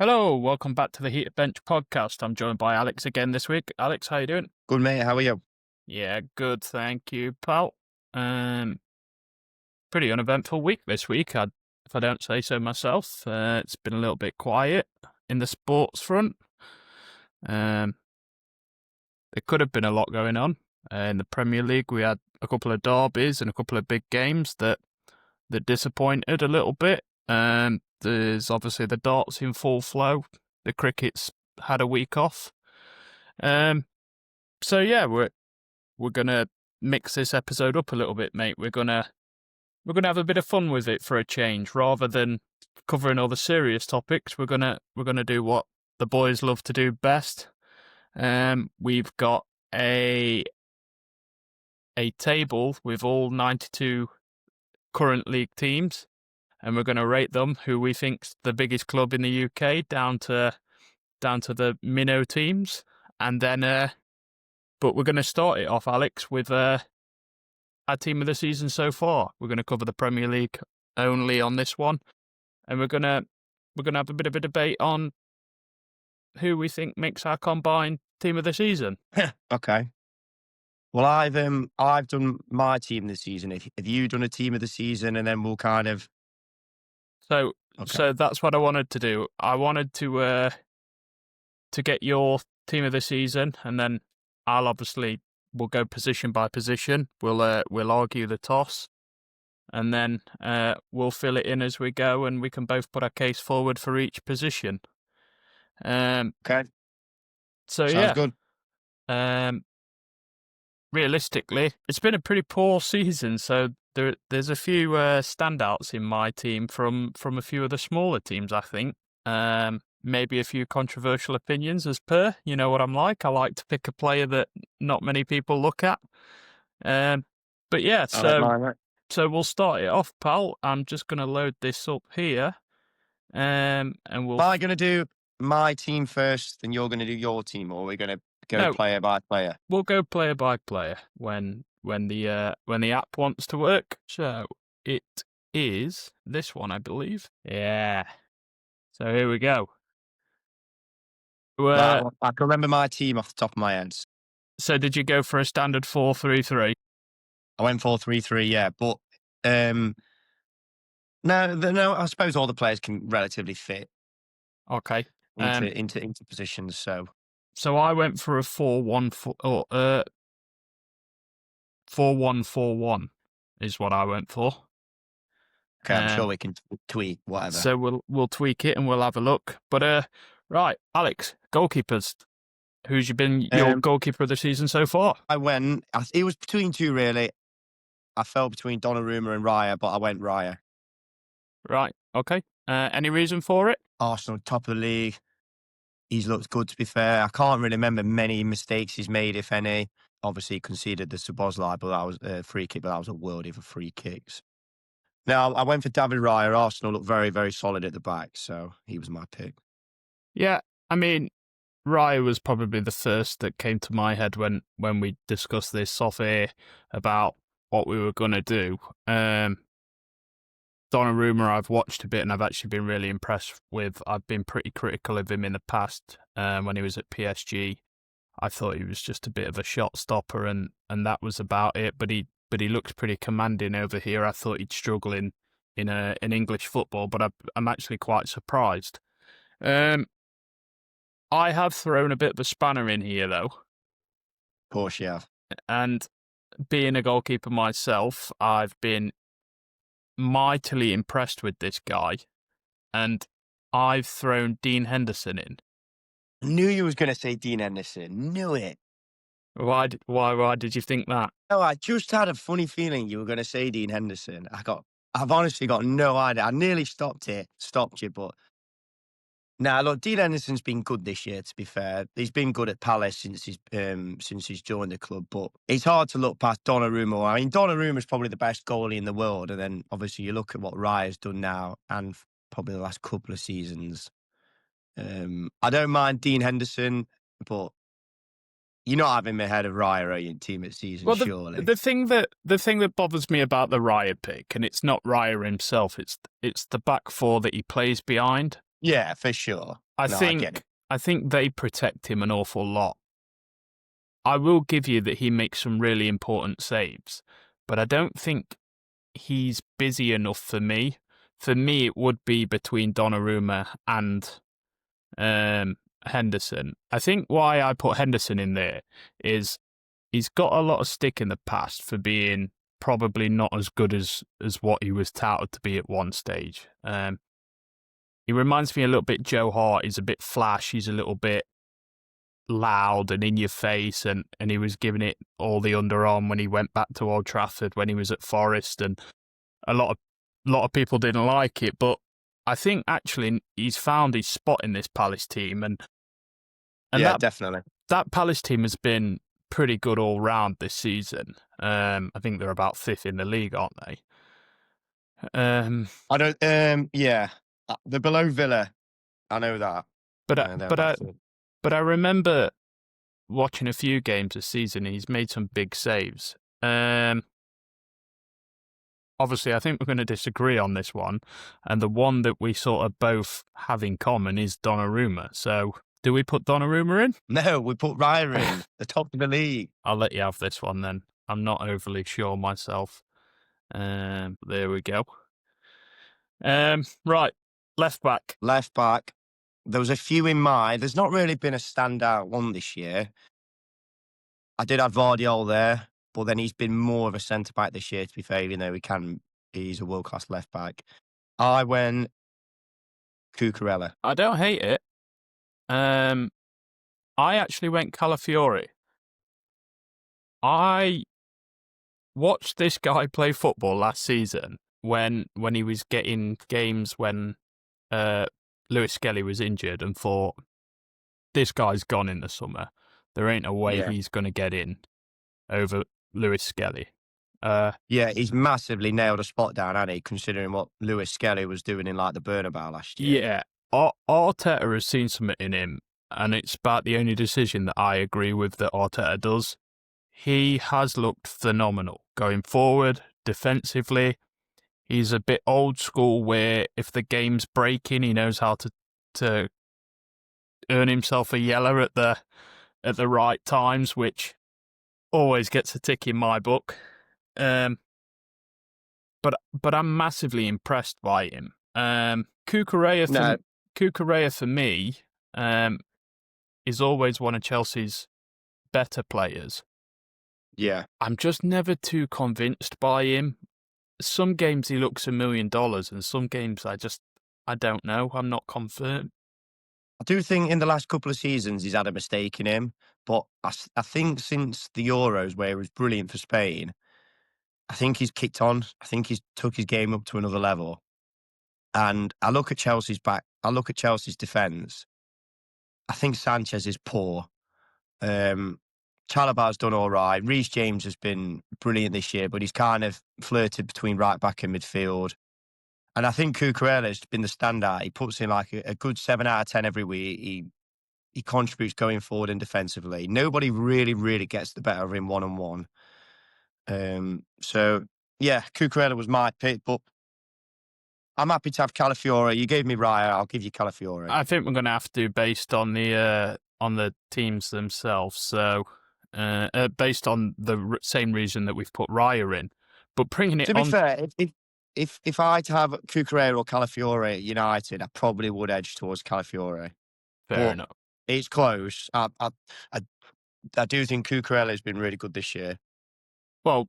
Hello, welcome back to the Heated Bench podcast. I'm joined by Alex again this week. Alex, how you doing? Good, mate. How are you? Yeah, good, thank you, pal. Pretty uneventful week this week, if I don't say so myself. It's been a little bit quiet in the sports front. There could have been a lot going on. In the Premier League, we had a couple of derbies and a couple of big games that disappointed a little bit. There's obviously the darts in full flow. The cricket's had a week off. So yeah, we're gonna mix this episode up a little bit, mate. We're gonna have a bit of fun with it for a change, rather than covering all the serious topics. We're gonna do what the boys love to do best. We've got a table with all 92 current league teams, and we're going to rate them, who we think's the biggest club in the UK, down to the minnow teams, and then but we're going to start it off, Alex, with our team of the season so far. We're going to cover the Premier League only on this one, and we're going to have a bit of a debate on who we think makes our combined team of the season. Okay. Well, I've done my team this season. Have you done a team of the season, and then we'll kind of. So that's what I wanted to do. I wanted to get your team of the season, and then we'll go position by position. We'll argue the toss, and then we'll fill it in as we go, and we can both put our case forward for each position. Okay. So Sounds good. Realistically, it's been a pretty poor season. So there's a few standouts in my team from a few of the smaller teams, I think. Maybe a few controversial opinions as per. You know what I'm like. I like to pick a player that not many people look at. But yeah, so we'll start it off, pal. I'm just going to load this up here. And we'll. Am I going to do my team first, then you're going to do your team, or are we going to go player by player? We'll go player by player when the app wants to work. So it is this one, I believe. Yeah. So here we go. I can remember my team off the top of my head. So did you go for a standard 4-3-3? I went 4-3-3, yeah. But no, I suppose all the players can relatively fit. Okay. Into positions. So I went for a 4-1-4-1 is what I went for. Okay, I'm sure we can tweak whatever. So we'll tweak it and we'll have a look. But right, Alex, goalkeepers. Who's been your goalkeeper of the season so far? It was between two, really. I fell between Donnarumma and Raya, but I went Raya. Right, okay. Any reason for it? Arsenal, top of the league. He's looked good, to be fair. I can't really remember many mistakes he's made, if any. Obviously, he conceded the Szoboszlai, but that was a free kick, but that was a worldie for free kicks. Now, I went for David Raya. Arsenal looked very, very solid at the back, so he was my pick. Yeah, I mean, Raya was probably the first that came to my head when we discussed this off air about what we were going to do. Donnarumma, I've watched a bit and I've actually been really impressed with. I've been pretty critical of him in the past when he was at PSG. I thought he was just a bit of a shot stopper and that was about it. But he looked pretty commanding over here. I thought he'd struggle in English football, but I'm actually quite surprised. I have thrown a bit of a spanner in here, though. Of course, yeah. And being a goalkeeper myself, I've been mightily impressed with this guy, and I've thrown Dean Henderson in. I knew you was going to say Dean Henderson. Knew it. Why did you think that? No, I just had a funny feeling you were going to say Dean Henderson. I've honestly got no idea. I nearly stopped you, but now look, Dean Henderson's been good this year. To be fair, he's been good at Palace since he's joined the club. But it's hard to look past Donnarumma. I mean, Donnarumma's probably the best goalie in the world, and then obviously you look at what Raya's done now, and probably the last couple of seasons. I don't mind Dean Henderson, but you're not having me ahead of Raya in team at season, surely. The thing that bothers me about the Raya pick, and it's not Raya himself, it's the back four that he plays behind. Yeah, for sure. I No, I get it. think I think they protect him an awful lot. I will give you that he makes some really important saves, but I don't think he's busy enough for me. For me, it would be between Donnarumma and Henderson. I think why I put Henderson in there is he's got a lot of stick in the past for being probably not as good as what he was touted to be at one stage. He reminds me a little bit Joe Hart. He's a bit flash. He's a little bit loud and in your face, and he was giving it all the underarm when he went back to Old Trafford when he was at Forest, and a lot of people didn't like it, but I think actually he's found his spot in this Palace team, and Yeah, definitely. that Palace team has been pretty good all round this season. I think they're about fifth in the league, aren't they? I don't. Yeah, they're below Villa. I know that. But I, They're but about I to. but I remember watching a few games this season. He's made some big saves. Obviously, I think we're going to disagree on this one, and the one that we sort of both have in common is Donnarumma. So, do we put Donnarumma in? No, we put Raya in the top of the league. I'll let you have this one then. I'm not overly sure myself. There we go. Right, left back. Left back. There was a few in mind. There's not really been a standout one this year. I did have Vardiol there, but then he's been more of a centre back this year. To be fair, even though he's a world class left back. I went Cucurella. I don't hate it. I actually went Calafiore. I watched this guy play football last season when he was getting games when Lewis Skelly was injured, and thought, this guy's gone in the summer. There ain't a way Yeah. he's going to get in over Lewis Skelly. Yeah, he's massively nailed a spot down, hasn't he? Considering what Lewis Skelly was doing in like the Bernabeu last year. Yeah, Arteta has seen something in him, and it's about the only decision that I agree with that Arteta does. He has looked phenomenal going forward, defensively. He's a bit old school where if the game's breaking, he knows how to earn himself a yellow at the right times, which always gets a tick in my book. But I'm massively impressed by him. Cucurella No, for me is always one of Chelsea's better players. yeah. I'm just never too convinced by him. Some games he looks $1 million, and some games I don't know. I'm not confident. I do think in the last couple of seasons he's had a mistake in him, but I think since the Euros where he was brilliant for Spain, I think he's kicked on. I think he's took his game up to another level. And I look at Chelsea's defence. I think Sanchez is poor. Chalobah's done all right. Reece James has been brilliant this year, but he's kind of flirted between right back and midfield. And I think Cucurella has been the standout. He puts in like a good 7 out of 10 every week. He contributes going forward and defensively. Nobody really, really gets the better of him one-on-one. So, yeah, Cucurella was my pick, but I'm happy to have Calafiore. You gave me Raya, I'll give you Calafiore. I think we're going to have to, based on the teams themselves. So, based on the same reason that we've put Raya in, but bringing it To be on. fair, if I had to have Cucurella or Calafiore at United, I probably would edge towards Calafiore. Fair But enough. it's close. I do think Cucurella has been really good this year. Well,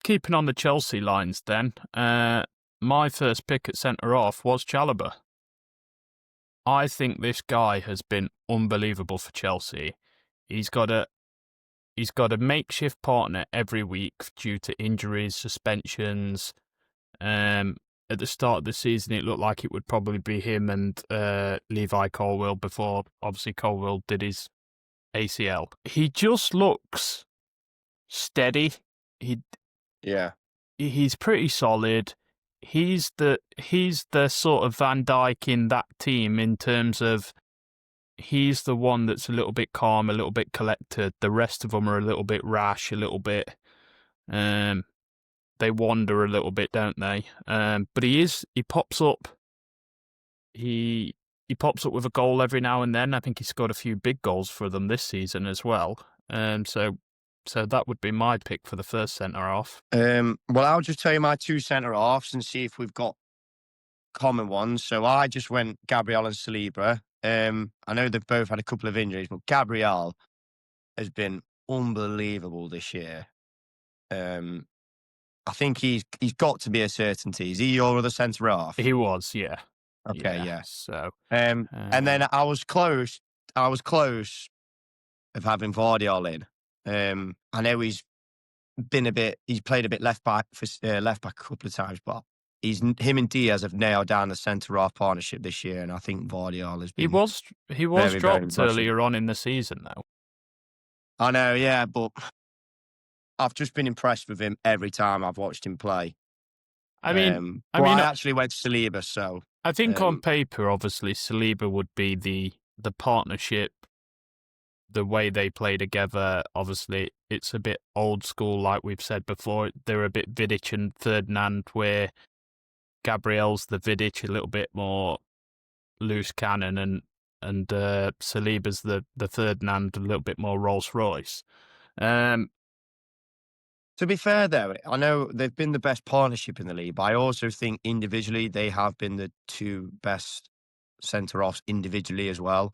keeping on the Chelsea lines then, my first pick at centre-half was Chalobah. I think this guy has been unbelievable for Chelsea. He's got a makeshift partner every week due to injuries, suspensions. At the start of the season, it looked like it would probably be him and Levi Colwill before, obviously, Colwill did his ACL. He just looks steady. Yeah. He's pretty solid. He's the sort of Van Dijk in that team in terms of he's the one that's a little bit calm, a little bit collected. The rest of them are a little bit rash, a little bit. They wander a little bit, don't they? But he pops up he pops up with a goal every now and then. I think he scored a few big goals for them this season as well. So that would be my pick for the first centre half. Well, I'll just tell you my two centre halves and see if we've got common ones. So I just went Gabriel and Saliba. I know they've both had a couple of injuries, but Gabriel has been unbelievable this year. I think he's got to be a certainty. Is he your other centre half? He was, yeah. Okay, yeah. So, And then I was close. I was close of having Vardiol in. I know he's played a bit left back left back a couple of times, but him and Diaz have nailed down the centre half partnership this year, and I think Vardiol has he been was very, very dropped impressive. earlier on in the season, though. I know, yeah, but I've just been impressed with him every time I've watched him play. I I actually went to Saliba, so I think on paper, obviously, Saliba would be the partnership, the way they play together. Obviously, it's a bit old school, like we've said before. They're a bit Vidic and Ferdinand, where Gabriel's the Vidic, a little bit more loose cannon, and Saliba's the Ferdinand, a little bit more Rolls Royce. to be fair, though, I know they've been the best partnership in the league, but I also think individually they have been the two best centre offs individually as well.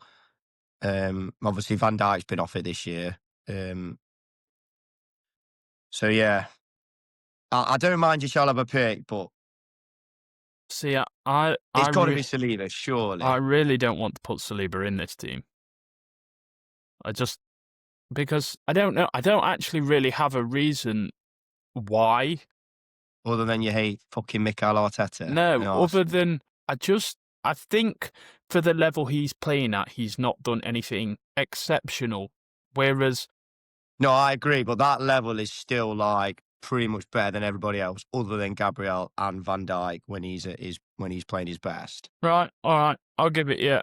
Obviously, Van Dijk's been off it this year. So yeah, I don't mind you shall have a pick, but See, it's got to be Saliba, surely. I really don't want to put Saliba in this team. Because I don't know. I don't actually really have a reason why. Other than you hate fucking Mikel Arteta. No, and other Arsenal. than I think for the level he's playing at, he's not done anything exceptional. Whereas, No, I agree, but that level is still like pretty much better than everybody else, other than Gabriel and Van Dijk when he's playing his best. right, all right, I'll give it you.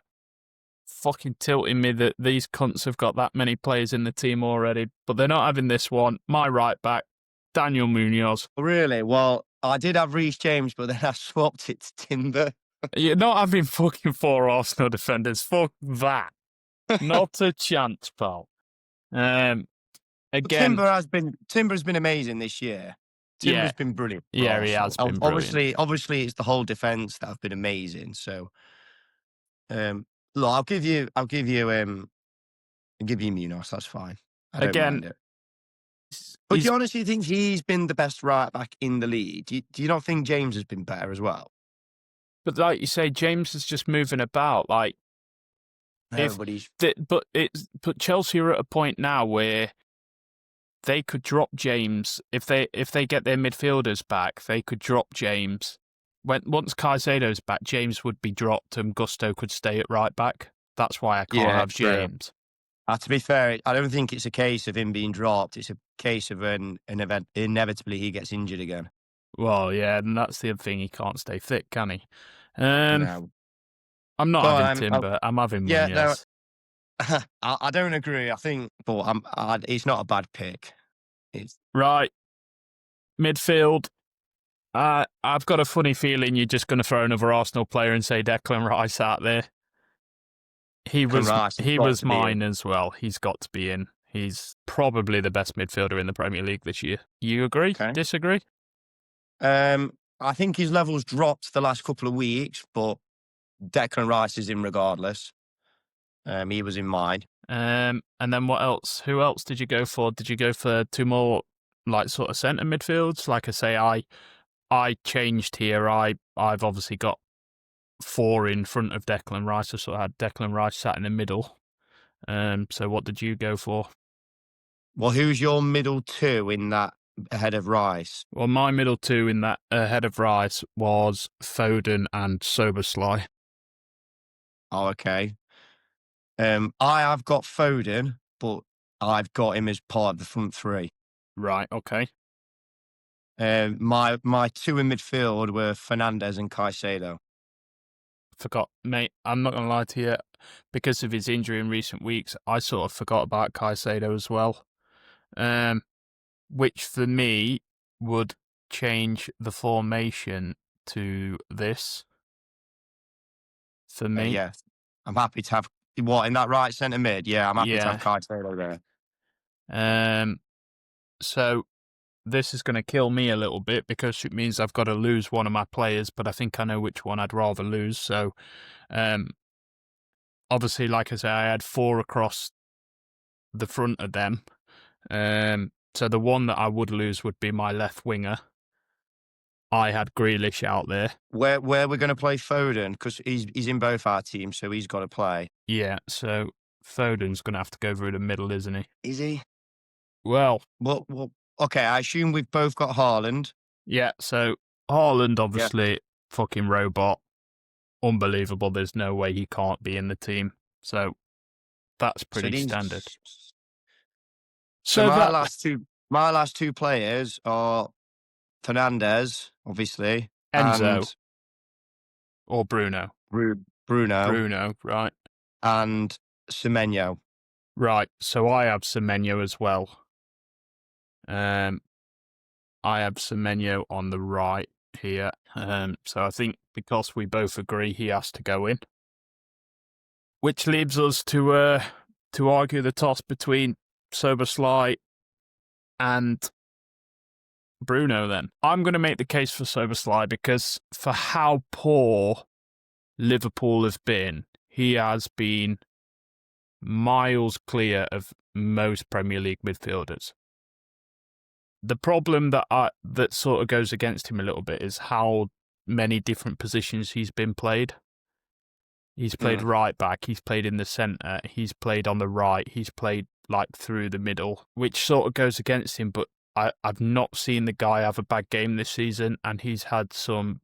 Fucking tilting me that these cunts have got that many players in the team already, but they're not having this one. My right back, Daniel Munoz. Really? Well, I did have Reece James, but then I swapped it to Timber. You're not having fucking 4 Arsenal defenders. Fuck that. Not a chance, pal. Again, Timber's been amazing this year. Timber's been brilliant. Yeah, he has been brilliant. Obviously, it's the whole defense that have been amazing. So, look, I'll give you Munoz. That's fine. I don't mind it. But do you honestly think he's been the best right back in the league? Do you not think James has been better as well? But like you say, James is just moving about. Like, but Chelsea are at a point now where they could drop James if they get their midfielders back. They could drop James. Once Caicedo's back, James would be dropped and Gusto could stay at right back. That's why I can't have James. To be fair, I don't think it's a case of him being dropped. It's a case of an event. Inevitably, he gets injured again. Well, yeah, and that's the other thing. He can't stay fit, can he? No. I'm not having Timber. I'm having Munoz. No, I don't agree. I think, but it's not a bad pick. Right. Midfield. I've got a funny feeling you're just going to throw another Arsenal player and say Declan Rice out there. He was mine as well. He's got to be in. He's probably the best midfielder in the Premier League this year. You agree? Okay. Disagree? I think his level's dropped the last couple of weeks, but Declan Rice is in regardless. He was in mine. And then what else? Who else did you go for? Did you go for 2 more like sort of centre midfields? Like I say, I changed here. I've obviously got 4 in front of Declan Rice. I sort of had Declan Rice sat in the middle. So what did you go for? Well, who's your middle 2 in that ahead of Rice? Well, my middle 2 in that ahead of Rice was Foden and Soberslai. Oh, okay. I have got Foden, but I've got him as part of the front 3. Right, okay. My 2 in midfield were Fernandes and Caicedo. Forgot, mate. I'm not going to lie to you. Because of his injury in recent weeks, I sort of forgot about Caicedo as well. Which for me would change the formation to this. for me. Yeah, I'm happy to have what in that right centre mid. Yeah, I'm happy to have Yeah. Caicedo there. Um. So this is going to kill me a little bit because it means I've got to lose one of my players, but I think I know which one I'd rather lose. So, um, obviously, like I say, I had 4 across the front of them. So the one that I would lose would be my left winger. I had Grealish out there. Where we're going to play Foden because he's in both our teams, so he's got to play. Yeah, so Foden's going to have to go through the middle, isn't he? Is he? Well, Well, okay. I assume we've both got Haaland. yeah, so Haaland, Yeah. obviously, fucking robot. Unbelievable. There's no way he can't be in the team. So that's So pretty these. standard. So So that my last two players are Fernandez, obviously, Enzo and or Bruno. Bruno Bruno, right. and Semenyo. Right. So I have Semenyo as well. I have Semenyo on the right here. So I think because we both agree he has to go in. Which leaves us to argue the toss between Soberslai and Bruno then. I'm going to make the case for Soberslai because for how poor Liverpool have been, he has been miles clear of most Premier League midfielders. The problem that sort of goes against him a little bit is how many different positions he's been played. He's played right back, he's played in the centre, he's played on the right, he's played like through the middle, which sort of goes against him, but I've not seen the guy have a bad game this season, and he's had some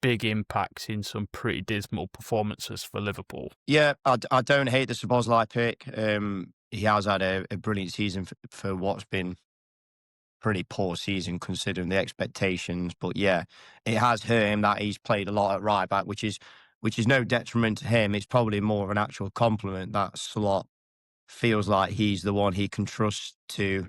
big impacts in some pretty dismal performances for Liverpool. Yeah, I don't hate the Szoboszlai pick. He has had a brilliant season for what's been pretty poor season considering the expectations. But yeah, it has hurt him that he's played a lot at right back, which is no detriment to him. It's probably more of an actual compliment that Slot feels like he's the one he can trust to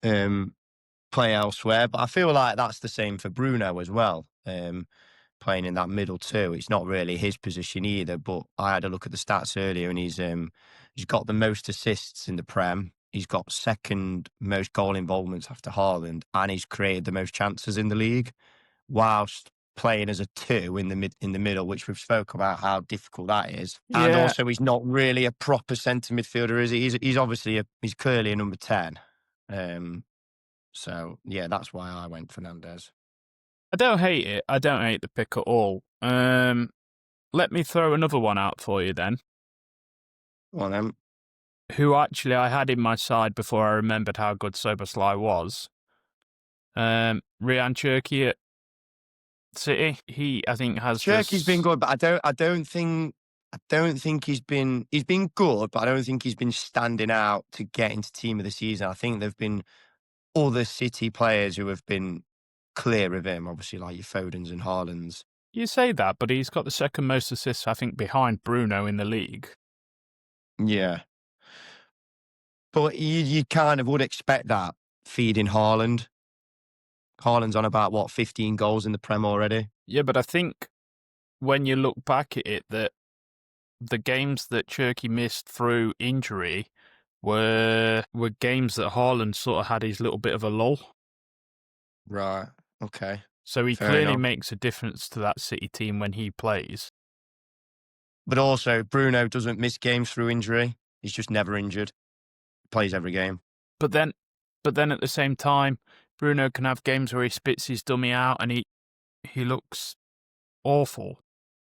play elsewhere. But I feel like that's the same for Bruno as well. Playing in that middle too. It's not really his position either. But I had a look at the stats earlier, and he's got the most assists in the Prem. He's got second most goal involvements after Haaland, and he's created the most chances in the league, whilst playing as a 2 in the middle, which we've spoke about how difficult that is. Yeah. And also, he's not really a proper centre midfielder, is he? He's obviously he's clearly a number 10. So yeah, that's why I went Fernandez. I don't hate it. I don't hate the pick at all. Let me throw another one out for you then. Well then, Who actually I had in my side before I remembered how good Soberslai was. Ryan Cherky at City. He, I think, has Cherky's been good, but I don't think he's been good, but I don't think he's been standing out to get into team of the season. I think there've been other City players who have been clear of him, obviously like your Fodens and Haalands. You say that, but he's got the second most assists, I think, behind Bruno in the league. Yeah. But you kind of would expect that feeding Haaland. Haaland's on about, what, 15 goals in the Prem already? Yeah, but I think when you look back at it, that the games that Cherky missed through injury were games that Haaland sort of had his little bit of a lull. Right. Okay. So he Fair clearly enough. makes a difference to that City team when he plays. But also, Bruno doesn't miss games through injury. He's just never injured. Plays every game. But then at the same time, Bruno can have games where he spits his dummy out and he looks awful.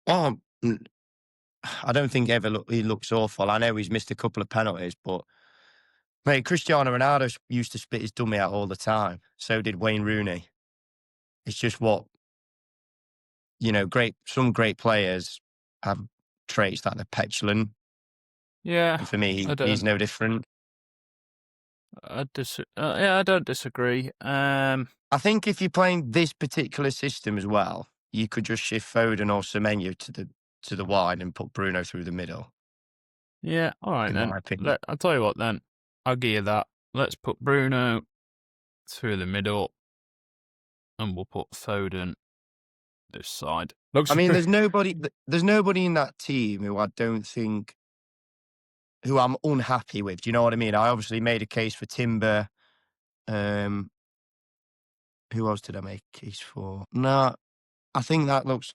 Oh, I don't think he looks awful. I know he's missed a couple of penalties, but mate, Cristiano Ronaldo used to spit his dummy out all the time. So did Wayne Rooney. It's just what, some great players have traits that they're petulant. Yeah, And for me, he's no different. I don't disagree. I think if you're playing this particular system as well, you could just shift Foden or Semenyo to the wide and put Bruno through the middle. Yeah, all right in then. my opinion. I'll tell you what then. I'll give you that. Let's put Bruno through the middle, and we'll put Foden this side. Looks I mean, pretty. there's nobody in that team who I don't think who I'm unhappy with. Do you know what I mean? I obviously made a case for Timber. Um, who else did I make a case for? No, I think that looks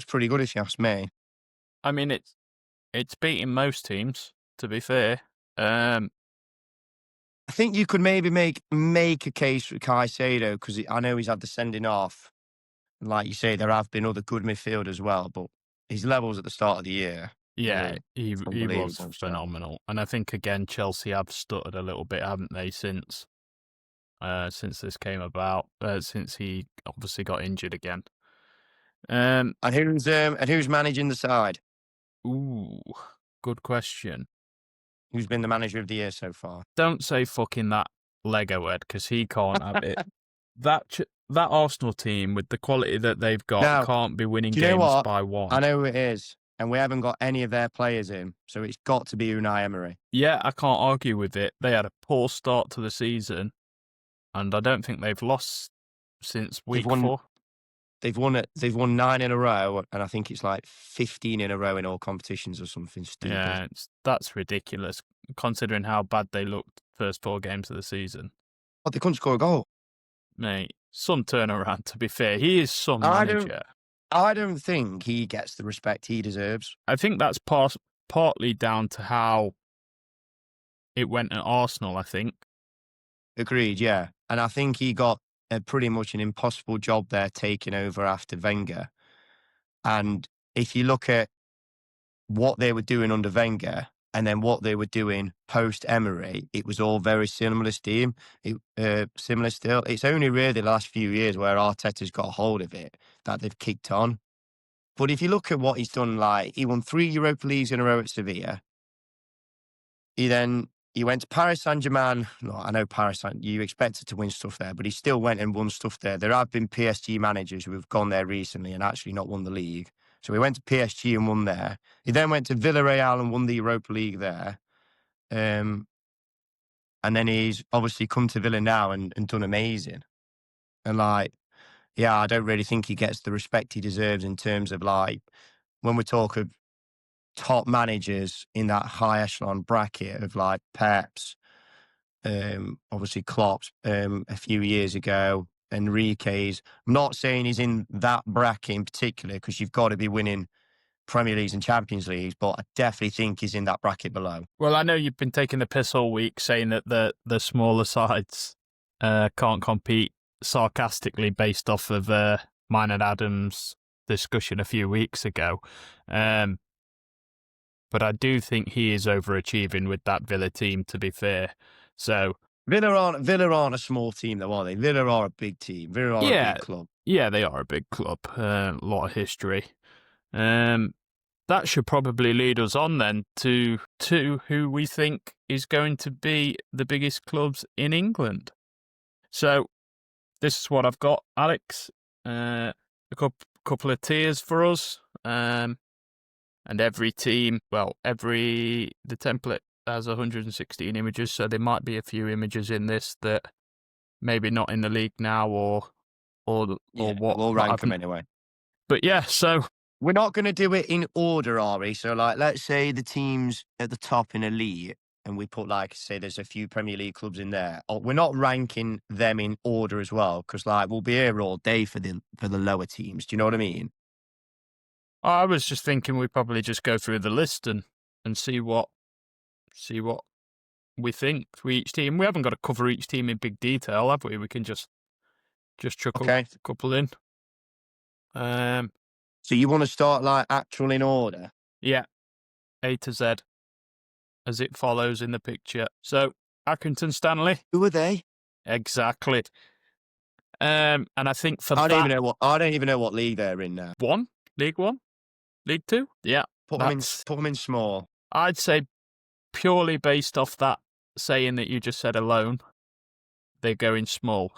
pretty good if you ask me. I mean, it's beating most teams. To be fair, um, I think you could maybe make a case for Caicedo because I know he's had the sending off. And like you say, there have been other good midfielders as well, but his levels at the start of the year yeah, were he was unbelievable. So phenomenal, and I think again Chelsea have stuttered a little bit, haven't they, since this came about, since he obviously got injured again. and who's managing the side? Ooh, good question. Who's been the manager of the year so far? Don't say fucking that Lego Ed, because he can't have it. That Arsenal team with the quality that they've got Now, can't be winning do you know games what? by I one. know who it is, and we haven't got any of their players in, so it's got to be Unai Emery. Yeah, I can't argue with it. They had a poor start to the season, and I don't think they've lost since They've week won 4. They've won 9 in a row, and I think it's like 15 in a row in all competitions or something stupid. Yeah, that's ridiculous considering how bad they looked first 4 games of the season. But they couldn't score a goal. Mate, some turnaround, to be fair. He is some I don't manager. I don't think he gets the respect he deserves. I think that's partly down to how it went at Arsenal, I think. Agreed, yeah. And I think he got pretty much an impossible job there taking over after Wenger. And if you look at what they were doing under Wenger and then what they were doing post Emery, it was all very similar steam. Similar still. It's only really the last few years where Arteta's got a hold of it that they've kicked on. But if you look at what he's done, like he won 3 Europa Leagues in a row at Sevilla. He went to Paris Saint-Germain. No, I know you expected to win stuff there, but he still went and won stuff there. There have been PSG managers who have gone there recently and actually not won the league. So he went to PSG and won there. He then went to Villarreal and won the Europa League there. And then he's obviously come to Villa now and done amazing. And yeah, I don't really think he gets the respect he deserves in terms of when we talk of top managers in that high echelon bracket of Pep's, obviously Klopp's a few years ago, Enrique's. I'm not saying he's in that bracket in particular because you've got to be winning Premier Leagues and Champions Leagues, but I definitely think he's in that bracket below. Well, I know you've been taking the piss all week saying that the smaller sides can't compete sarcastically based off of mine and Adam's discussion a few weeks ago. But I do think he is overachieving with that Villa team, to be fair. So Villa aren't a small team though, are they? Villa are a big team. Villa are a big club. Yeah, they are a big club. A lot of history. That should probably lead us on then to who we think is going to be the biggest clubs in England. So this is what I've got, Alex. A couple of tiers for us. And every team, the template has 116 images, so there might be a few images in this that maybe not in the league now or what. We'll rank them anyway. But yeah, so we're not going to do it in order, are we? So let's say the teams at the top in elite, and we put say there's a few Premier League clubs in there. We're not ranking them in order as well, because we'll be here all day for the lower teams. Do you know what I mean? I was just thinking we probably just go through the list and see what we think for each team. We haven't got to cover each team in big detail, have we? We can just chuck a couple in. So you want to start actual in order? Yeah, A to Z, as it follows in the picture. So Accrington Stanley. Who are they? Exactly. And I think for I don't even know what league they're in now. League One? League Two? Yeah. Put them in small. I'd say purely based off that saying that you just said alone, they're going small.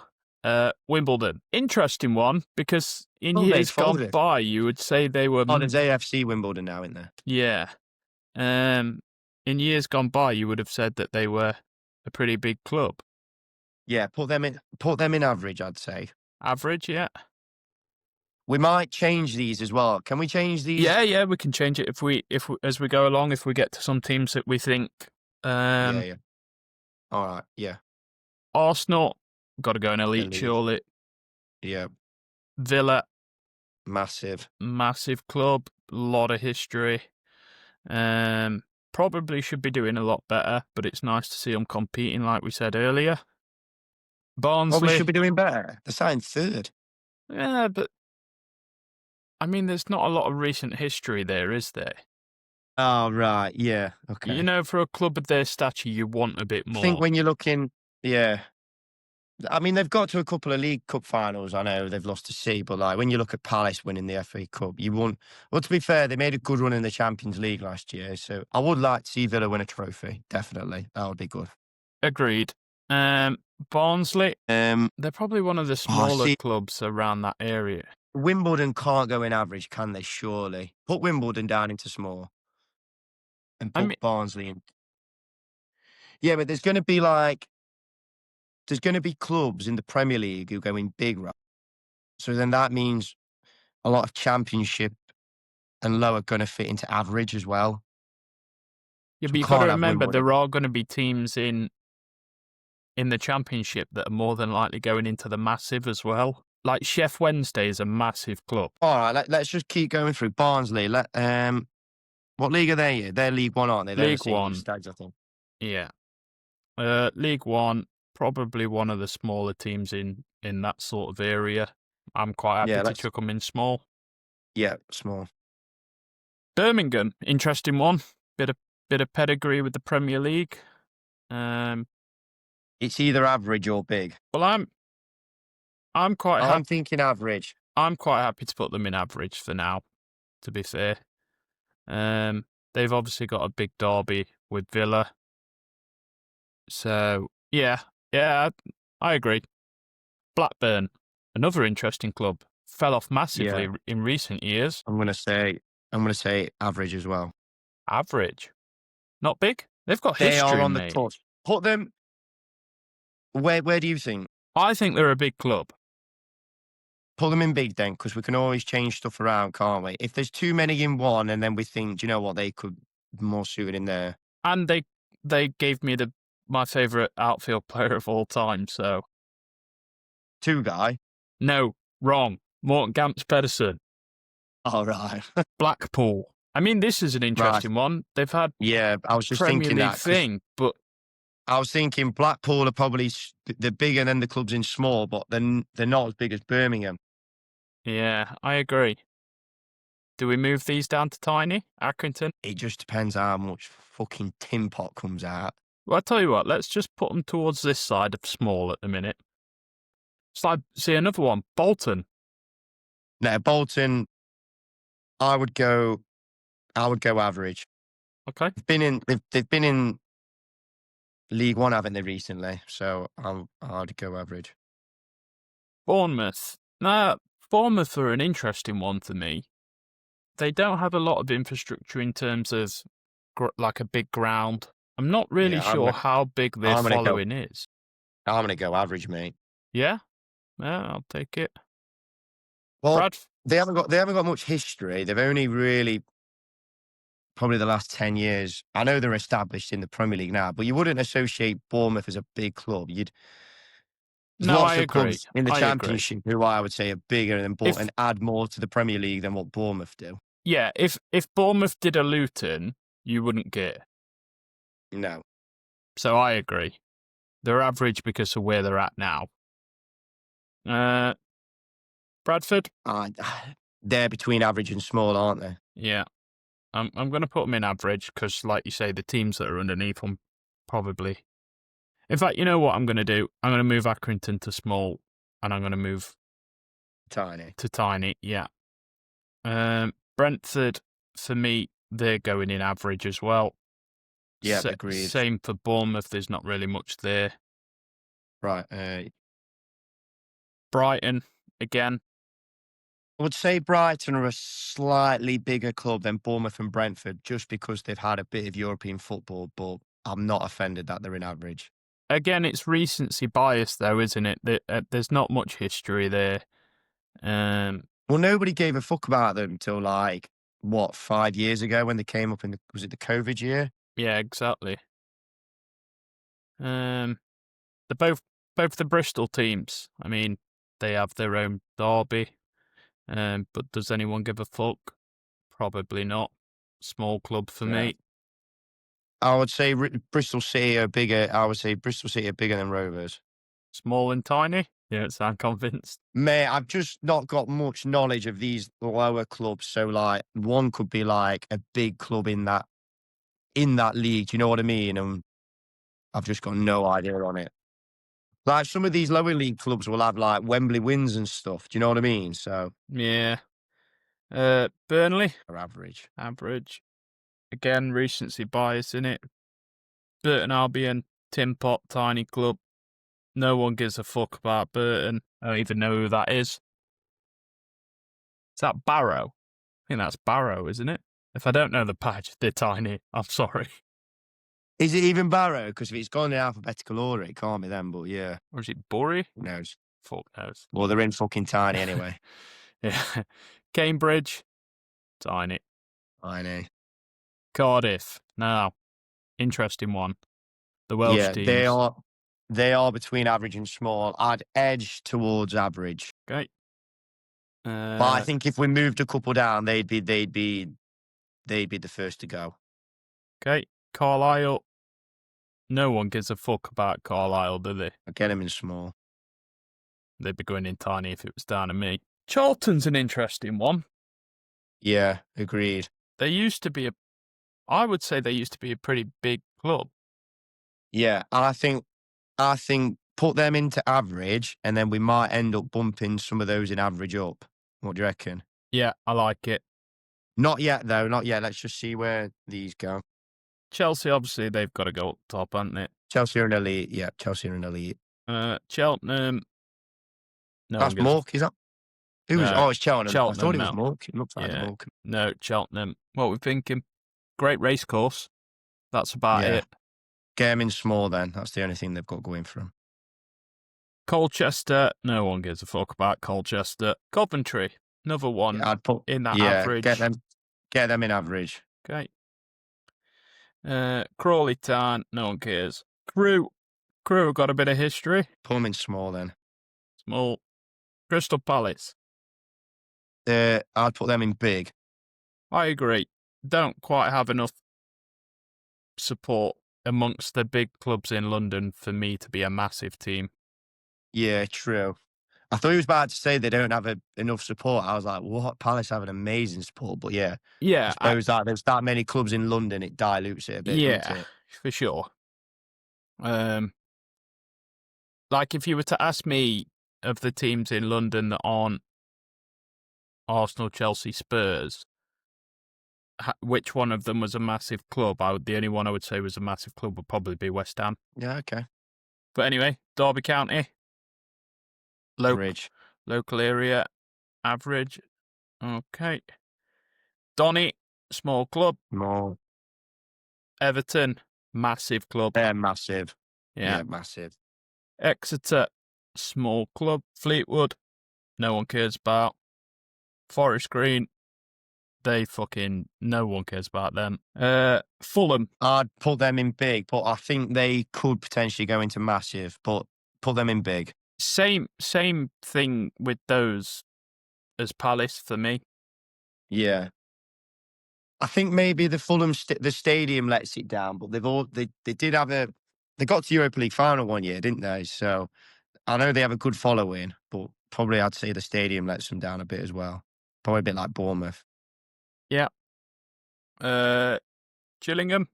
Wimbledon. Interesting one, because in years gone by, you would say they were... Oh, there's AFC Wimbledon now, isn't there? Yeah. In years gone by, you would have said that they were a pretty big club. Yeah, put them in average, I'd say. Average, yeah. We might change these as well. Can we change these? Yeah, we can change it if we, as we go along. If we get to some teams that we think, Yeah, yeah. All right. Yeah. Arsenal got to go in elite, Elite. surely. Yeah. Villa, Massive. massive club, lot of history. Probably should be doing a lot better, but it's nice to see them competing, like we said earlier. Well, we should Barnsley, be doing better. They're starting third. yeah, but I mean, there's not a lot of recent history there, is there? Oh, right. Yeah. You Okay. know, for a club of their stature, you want a bit I think more. when you're looking, yeah. I mean, they've got to a couple of League Cup finals. I know they've lost to Sea, but like when you look at Palace winning the FA Cup, you want. Well, to be fair, they made a good run in the Champions League last year, so I would like to see Villa win a trophy. Definitely, that would be good. Agreed. Barnsley, Um, they're probably one of the oh, smaller see, clubs around that area. Wimbledon can't go in average, can they? Surely put Wimbledon down into small and I put mean, Barnsley in. Yeah, but there's going to be clubs in the Premier League who go in big, right? So then that means a lot of Championship and lower going to fit into average as well. yeah, So but we you've got to can't have remember Wimbledon. there are going to be teams in the Championship that are more than likely going into the massive as well. Like Chef Wednesday is a massive club. All right, let's just keep going through Barnsley. What league are they in? They're League One, aren't they? They're the League St. George One, Stags, I think. yeah. League One, probably one of the smaller teams in that sort of area. I'm quite happy Yeah, to let's. chuck them in small. Yeah, small. Birmingham, interesting one. Bit of pedigree with the Premier League. Um, It's either average or big. well, I'm quite I'm happy. thinking average. I'm quite happy to put them in average for now. To be fair, they've obviously got a big derby with Villa. So yeah, I agree. Blackburn, another interesting club, fell off massively Yeah, in recent years. I'm gonna say average as well. Average, not big. They've got They are history, on the mate. cusp. Put them. Where do you think? I think they're a big club, Put them in big then, because we can always change stuff around, can't we? If there's too many in one, and then we think, do you know what, they could be more suited in there. and they gave me my favourite outfield player of all time. So Two guy. no, wrong. Morten Gamps Pedersen, All right. Blackpool. I mean, this is an Right. interesting one. They've had Yeah, I was just Premier thinking League that because thing, but I was thinking Blackpool are probably they're bigger than the clubs in small, but they're not as big as Birmingham. yeah, I agree. Do we move these down to tiny? Accrington? It just depends how much fucking tin pot comes out. Well, I tell you what, let's just put them towards this side of small at the minute. It's like, see, another one, Bolton. Now Bolton, I would go. I would go average. Okay. They've been in League One, haven't they, recently? So I'd go average. Bournemouth. Now, Bournemouth are an interesting one to me. They don't have a lot of infrastructure in terms of like a big ground. I'm not really Yeah, sure how big their I'm gonna go. following is. I'm gonna go average, mate. Yeah? Yeah, I'll take it. Well, Brad? they haven't got much history. They've only really probably the last 10 years. I know they're established in the Premier League now, but you wouldn't associate Bournemouth as a big club. There's No, I lots of agree. clubs in the I agree. Championship who I would say are bigger than If and add more to the Premier League than what Bournemouth do. Yeah, if Bournemouth did a Luton, you wouldn't get. No. So I agree. They're average because of where they're at now. Bradford? Uh, they're between average and small, aren't they? Yeah. I'm going to put them in average because, like you say, the teams that are underneath them probably. In fact, you know what I'm going to do? I'm going to move Accrington to small and I'm going to move Tiny. to tiny. Yeah. Brentford, for me, they're going in average as well. Yeah, agreed. Same for Bournemouth. There's not really much there. Right. Brighton, again. I would say Brighton are a slightly bigger club than Bournemouth and Brentford just because they've had a bit of European football, but I'm not offended that they're in average. Again, it's recency bias, though, isn't it? There's not much history there. Well, nobody gave a fuck about them until like what 5 years ago when they came up in was it the COVID year? Yeah, exactly. They're both the Bristol teams. I mean, they have their own derby. But does anyone give a fuck? Probably not. Small club for Yeah. me. I would say Bristol City are bigger. I would say Bristol City are bigger than Rovers. Small and tiny. You don't sound convinced. Mate, I've just not got much knowledge of these lower clubs. So like one could be like a big club in that league. Do you know what I mean? And I've just got no idea on it. Like some of these lower league clubs will have like Wembley wins and stuff. Do you know what I mean? So Yeah. Burnley, they're average. average. Again, recency bias in it. Burton Albion, Tin Pot, tiny club. No one gives a fuck about Burton. I don't even know who that is. Is that Barrow? I think that's Barrow, isn't it? If I don't know the patch, they're tiny. I'm sorry. Is it even Barrow? Because if it's gone in alphabetical order, it can't be them. But yeah, Or is it Bury? who knows? Fuck knows. Well, they're in fucking tiny anyway. Yeah. Cambridge, tiny. I know. Cardiff. Now, interesting one. The Welsh Yeah, they teams. are. They are between average and small. I'd edge towards average. Okay. But I think if we moved a couple down, they'd be the first to go. Okay. Carlisle. No one gives a fuck about Carlisle, do they? I'd get them in small. They'd be going in tiny if it was down to me. Charlton's an interesting one. Yeah, agreed. They used to be I would say they used to be a pretty big club. Yeah, I think put them into average, and then we might end up bumping some of those in average up. What do you reckon? Yeah, I like it. Not yet, though. Not yet. Let's just see where these go. Chelsea, obviously, they've got to go up top, haven't they? Chelsea are an elite. Yeah, Chelsea are an elite. Cheltenham. No one That's gives a Mork, is that? Who was? no. Oh, it's Cheltenham. I thought Cheltenham it was now. Mork. It looks like Yeah. Mork. No, Cheltenham. What we're thinking? Great race course. That's about Yeah. it. Get them in small then. That's the only thing they've got going for them. Colchester. No one gives a fuck about Colchester. Coventry. Another one Yeah, I'd put in that yeah, average. get them in average. Okay. Crawley Town. No one cares. Crewe have got a bit of history. Put them in small then. Small. Crystal Palace. I'd put them in big. I agree. Don't quite have enough support amongst the big clubs in London for me to be a massive team. Yeah, true. I thought he was about to say they don't have enough support. I was like, what? Palace have an amazing support. But yeah, I Yeah, suppose that there's that many clubs in London, it dilutes it a bit, doesn't yeah, it? for sure. Like if you were to ask me of the teams in London that aren't Arsenal, Chelsea, Spurs, which one of them was a massive club? The only one I would say was a massive club would probably be West Ham. Yeah, okay. But anyway, Derby County, Average. local area, average. Okay. Donny, small club. More. Everton, massive club. They're massive. Yeah. Yeah, massive. Exeter, small club. Fleetwood, no one cares about. Forest Green, no one cares about them. Fulham. I'd put them in big, but I think they could potentially go into massive, but put them in big. Same thing with those as Palace for me. Yeah. I think maybe the Fulham the stadium lets it down, but they did have they got to Europa League final one year, didn't they? So I know they have a good following, but probably I'd say the stadium lets them down a bit as well. Probably a bit like Bournemouth. Yeah. Gillingham,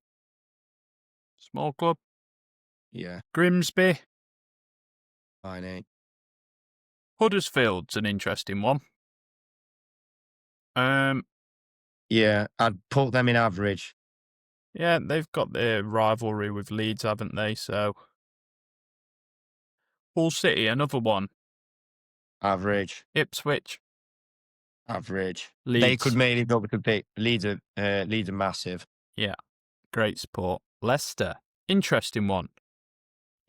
small club. Yeah, Grimsby. I know. Huddersfield's an interesting one. Yeah, I'd put them in average. Yeah, they've got their rivalry with Leeds, haven't they? So, Hull City, another one. Average. Ipswich, Average. Leeds. They could maybe go to big. Leeds are massive. Yeah, great sport. Leicester, interesting one.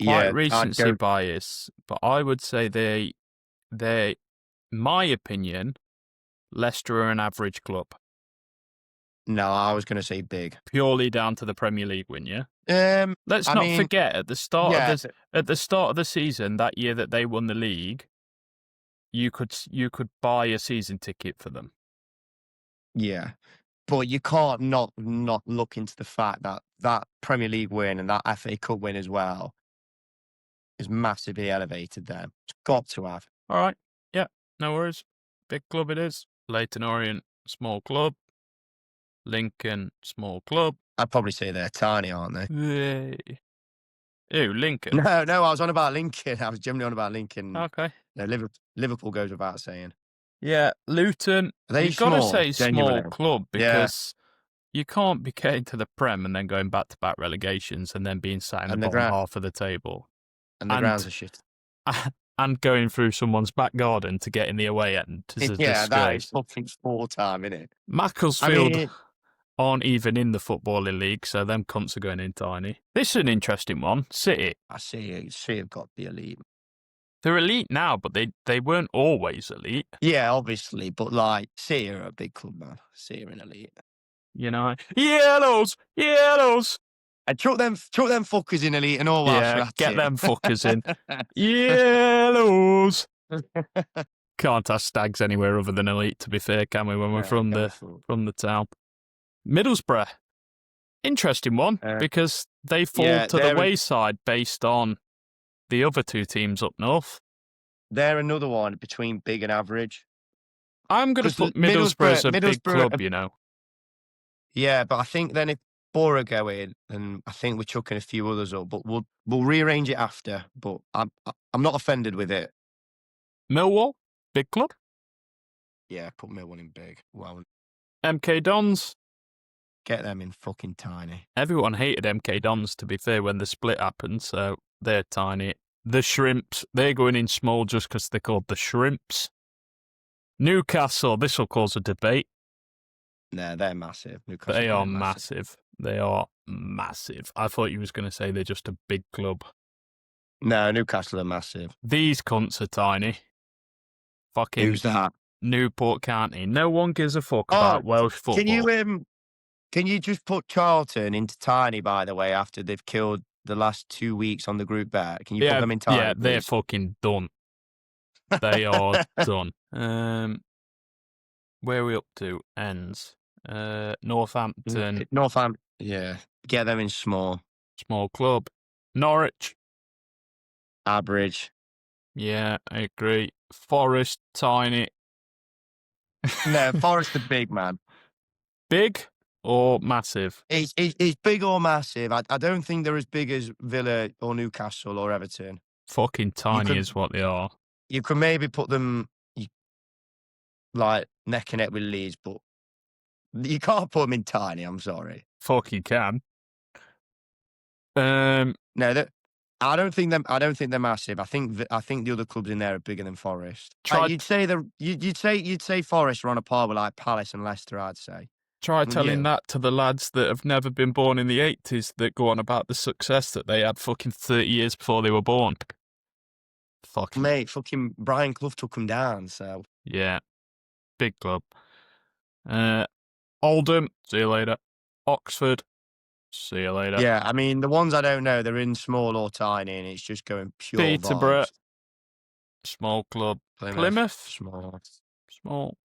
Quite Yeah, recency bias, but I would say they, my opinion, Leicester are an average club. No, I was going to say big. Purely down to the Premier League win, yeah? Let's I not mean, forget at the start yeah, of the season that year that they won the league, you could buy a season ticket for them. yeah. But you can't not look into the fact that that Premier League win and that FA Cup win as well is massively elevated them. It's got to have. All right. Yeah, no worries. Big club it is. Leyton Orient, small club. Lincoln, small club. I'd probably say they're tiny, aren't they? Yay. Ew, Lincoln. No, I was on about Lincoln. I was generally on about Lincoln. Okay. No, Liverpool goes without saying. Yeah, Luton. Are they You've got to small? say small Genuinely? club Yeah. because you can't be getting to the Prem and then going back-to-back relegations and then being sat in the And the bottom ground half of the table. and the grounds are shit. And going through someone's back garden to get in the away end is a Yeah, that is disgrace. fucking sport time, isn't it? Macclesfield aren't even in the Footballing League, so them cunts are going in tiny. This is an interesting one. City. I see have got the elite. They're elite now, but they weren't always elite. Yeah, obviously, but like City are a big club, man. City are an elite. You know, yellows. And chuck them fuckers in elite and all Yeah, that's get it. them fuckers in. Yellows. Can't have stags anywhere other than elite, to be fair, can we, when we're from the town? Middlesbrough. Interesting one, because they fall to the wayside based on the other two teams up north. They're another one between big and average. I'm going to put Middlesbrough as a big club, you know. Yeah, but I think then if Borough go in, and I think we're chucking a few others up, but we'll rearrange it after. But I'm not offended with it. Millwall, big club. Yeah, put Millwall in big. Well, MK Dons. Get them in fucking tiny. Everyone hated MK Dons, to be fair, when the split happened, so they're tiny. The Shrimps, they're going in small just because they're called the Shrimps. Newcastle, this will cause a debate. No, they're massive. Newcastle, they are massive. They are massive. I thought you was going to say they're just a big club. No, Newcastle are massive. These cunts are tiny. Fucking Who's that? Newport County. No one gives a fuck about Welsh football. Can you just put Charlton into tiny, by the way, after they've killed the last 2 weeks on the group bet? Can you put them in tiny? Yeah, they're fucking done. They are done. Where are we up to? Ends. Northampton. Yeah. Get them in small. Small club. Norwich. Average. Yeah, I agree. Forest, tiny. No, Forest are big, man. Big or massive? It's big or massive. I don't think they're as big as Villa or Newcastle or Everton. Fucking tiny is what they are. You could maybe put them like neck and neck with Leeds, but you can't put them in tiny. I'm sorry. Fuck, you can. No, I don't think they're massive. I think the other clubs in there are bigger than Forest. You'd say Forest are on a par with like Palace and Leicester. I'd say. Try telling that to the lads that have never been born in the 80s that go on about the success that they had fucking 30 years before they were born. Fuck. Mate, fucking Brian Clough took them down, so. Yeah. Big club. Oldham, see you later. Oxford, see you later. Yeah, I mean, the ones I don't know, they're in small or tiny, and it's just going pure Peterborough, vibes. Small club. Plymouth, small.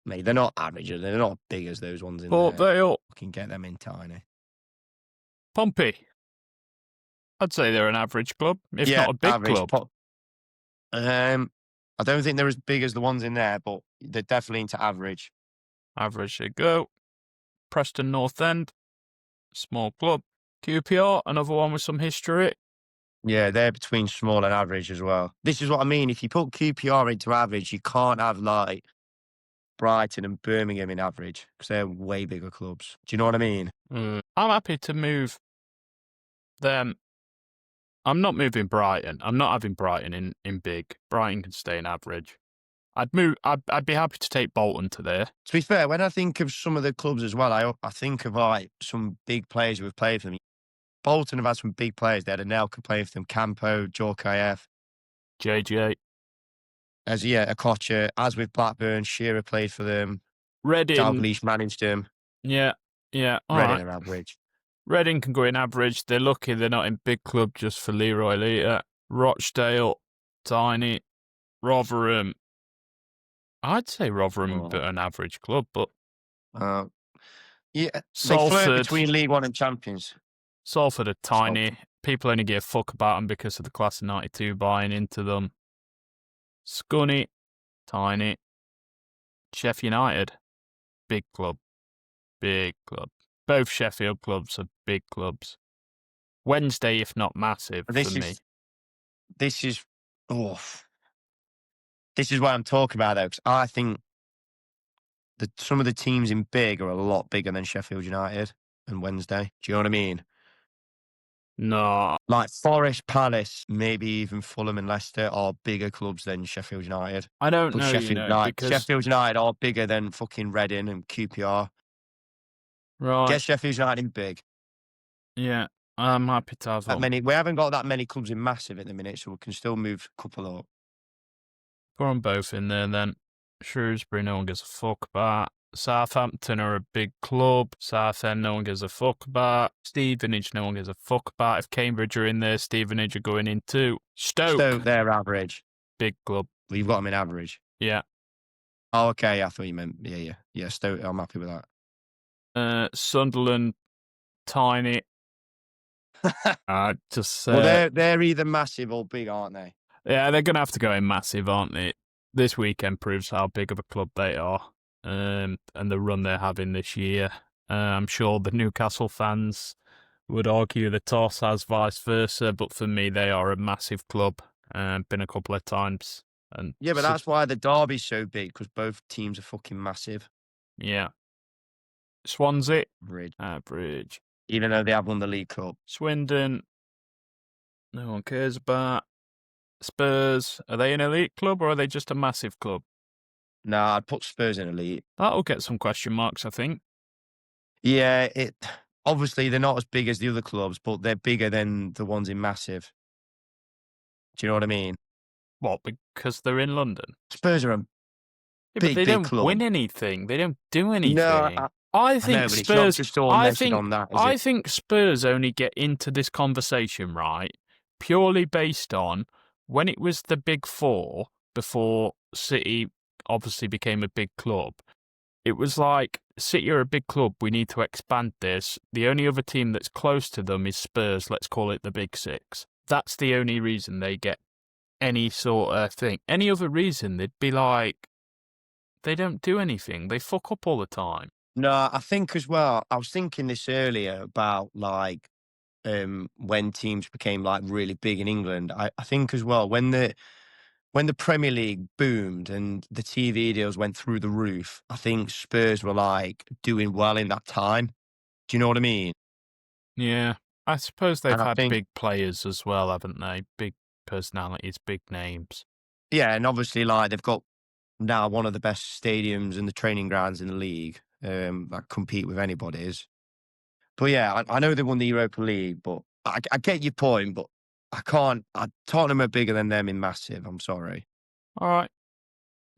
Mate, they're not average. They're not big as those ones in Port there. Vale. Can get them in tiny. Pompey. I'd say they're an average club, if not a big club. I don't think they're as big as the ones in there, but they're definitely into average. Average they go. Preston North End, small club. QPR, another one with some history. Yeah, they're between small and average as well. This is what I mean. If you put QPR into average, you can't have like Brighton and Birmingham in average because they're way bigger clubs. Do you know what I mean? I'm happy to move them. I'm not moving Brighton. I'm not having Brighton in big. Brighton can stay in average. I'd be happy to take Bolton to there. To be fair, when I think of some of the clubs as well, I think of like some big players who have played for them. Bolton have had some big players. They had Anelka play for them, Campo, Djorkaeff. JJ. Akocha. As with Blackburn, Shearer played for them. Reading, Dalglish managed him. yeah, all Reading right. are average. Reading can go in average. They're lucky they're not in big club just for Leroy Lita. Rochdale, tiny. Rotherham, I'd say Rotherham Oh. are an average club, but Uh, yeah, they flirt Salford, between League One and Champions. Salford are tiny. Salford. People only give a fuck about them because of the class of '92 buying into them. Scunny, tiny. Sheffield United, big club, big club. Both Sheffield clubs are big clubs. Wednesday, if not massive, for me. This is oh, this is what I'm talking about though, 'cause I think some of the teams in big are a lot bigger than Sheffield United and Wednesday. Do you know what I mean? No, Like Forest, Palace, maybe even Fulham and Leicester are bigger clubs than Sheffield United. I don't But know, because Sheffield United are bigger than fucking Reading and QPR. right, Get Sheffield United in big. yeah, I'm happy to have That them. many. We haven't got that many clubs in massive at the minute, so we can still move a couple up. Put them both in there then. Shrewsbury, no one gives a fuck about. Southampton are a big club. Southend, no one gives a fuck about. Stevenage, no one gives a fuck about. If Cambridge are in there, Stevenage are going in too. Stoke, Stoke, they're average. big club. Well, you've got them in average. Yeah. Oh, okay. I thought you meant yeah. Stoke. I'm happy with Sunderland, tiny. Just well, they're either massive or big, aren't they? yeah, they're gonna have to go in massive, aren't they? This weekend proves how big of a club they are, and the run they're having this year. I'm sure the Newcastle fans would argue the toss as vice versa, but for me, they are a massive club. Been a couple of times, and Yeah, but that's why the derby's so big because both teams are fucking massive. yeah. Swansea, Average. average. Even though they have won the League Cup. Swindon, no one cares about. Spurs, are they an elite club or are they just a massive club? Nah, I'd put Spurs in elite. That'll get some question marks, I think. Yeah, obviously they're not as big as the other clubs, but they're bigger than the ones in massive. Do you know what I mean? What, because they're in London? Spurs are a Yeah, but big, they big don't club. win anything. They don't do No, anything. I know, but it's not just all measured on that, is I it? think Spurs only get into this conversation, right, purely based on when it was the big four before City obviously became a big club. It was like, City are a big club, we need to expand this. The only other team that's close to them is Spurs, let's call it the Big Six. That's the only reason they get any sort of thing. Any other reason, they'd be like, they don't do anything. They fuck up all the time. No, I think as well, I was thinking this earlier about when teams became like really big in England. I think as well when the Premier League boomed and the TV deals went through the roof, I think Spurs were like doing well in that time. Do you know what I mean? Yeah. I suppose they've And I had think, big players as well, haven't they? Big personalities, big names. yeah, and obviously like they've got now one of the best stadiums and the training grounds in the league that compete with anybody's. But yeah, I know they won the Europa League, but I get your point, but I can't. Tottenham are bigger than them in massive. I'm sorry. All right.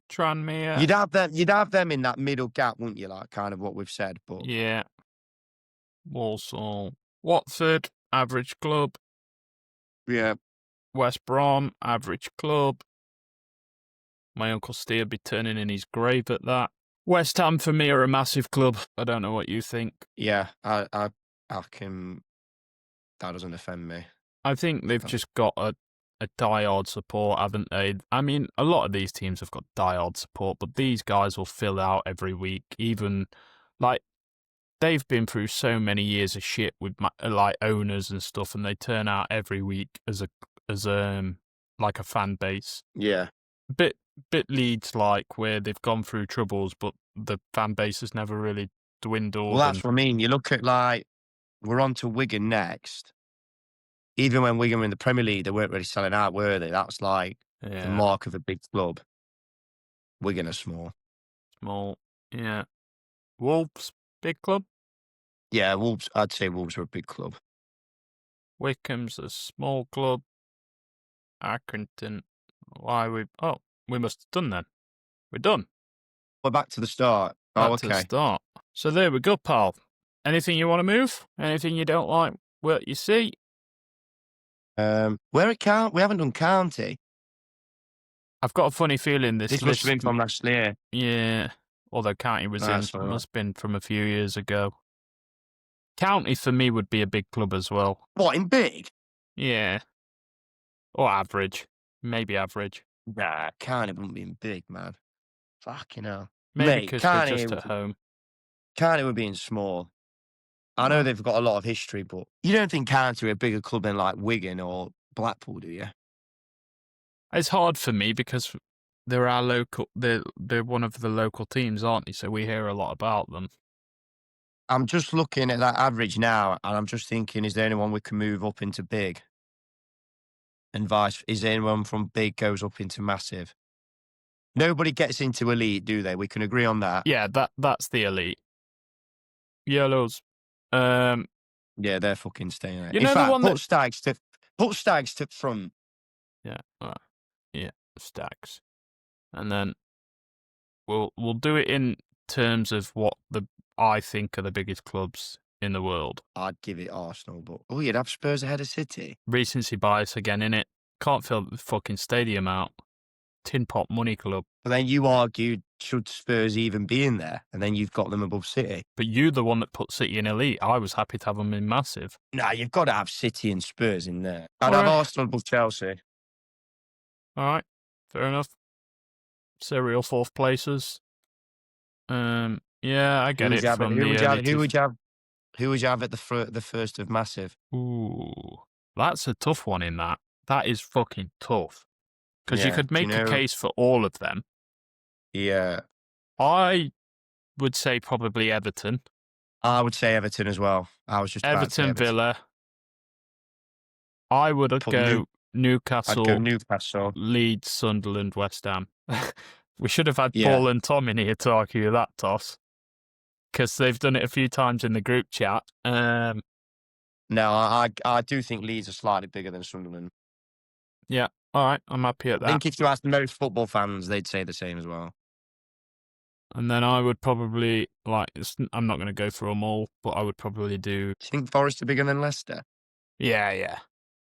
Tranmere. You'd have them in that middle gap, wouldn't you? Like kind of what we've said, but Yeah. Walsall. Watford, average club. yeah, West Brom, average club. My Uncle Steve would be turning in his grave at that. West Ham, for me, are a massive club. I don't know what you think. yeah. I can. That doesn't offend me. I think they've just got a diehard support, haven't they? I mean, a lot of these teams have got diehard support, but these guys will fill out every week. Even, like, they've been through so many years of shit with, like, owners and stuff, and they turn out every week as like a fan base. Yeah. Bit Leeds like, where they've gone through troubles, but the fan base has never really dwindled. Well, that's what I mean. You look at like we're on to Wigan next. Even when Wigan were in the Premier League, they weren't really selling out, were they? That's like the mark of a big club. Wigan are small. Small. Yeah. Wolves, big club. Yeah, Wolves. I'd say Wolves are a big club. Wycombe's a small club. Accrington. We must have done then. We're done. But back to the start. Oh, That's a okay. start. So there we go, pal. Anything you want to move? Anything you don't like? What you see? Where it count? We haven't done county. I've got a funny feeling this This must have list. been from last year. Yeah. Although County was in, That's all right. must have been from a few years ago. County for me would be a big club as well. What, in big? Yeah. Or average. Maybe average. Nah, Carney wouldn't be in big, man. Fucking hell. Maybe Mate, because they're just at home. Carney would be in small. I know Well, they've got a lot of history, but you don't think Carney are a bigger club than like Wigan or Blackpool, do you? it's hard for me because they're our local. They're one of the local teams, aren't they? So we hear a lot about them. I'm just looking at that average now, and I'm just thinking, is there anyone we can move up into big? And is there anyone from big goes up into massive? Nobody gets into elite, do they? We can agree on that. Yeah, that's the elite. Yellows. Yeah, they're fucking staying there. You In know the fact, one that. put Stags to front. Yeah. Yeah. Stacks. And then we'll do it in terms of what I think are the biggest clubs in the world. I'd give it Arsenal, but you'd have Spurs ahead of City. Recency bias again, innit? Can't fill the fucking stadium out. Tin pot money club. But then you argued, should Spurs even be in there? And then you've got them above City. But you the one that put City in elite. I was happy to have them in massive. Nah, you've got to have City and Spurs in there. I'd All have right. Arsenal above Chelsea. All right, fair enough. Serial fourth places. Yeah, I get it from the Who would you have at the first of massive? Ooh, that's a tough one in that. That is fucking tough. Because you Yeah, could make a case for all of them. Yeah. I would say probably Everton. I would say Everton as well. I was just about to say Everton, Villa. I would go Newcastle. I'd go Newcastle. Leeds, Sunderland, West Ham. We should have had Yeah. Paul and Tom in here to argue that toss. Because they've done it a few times in the group chat. No, I do think Leeds are slightly bigger than Sunderland. Yeah, all right, I'm happy at that. I think if you ask most football fans, they'd say the same as well. And then I would probably, I'm not going to go through them all, but I would probably do... Do you think Forest are bigger than Leicester? Yeah,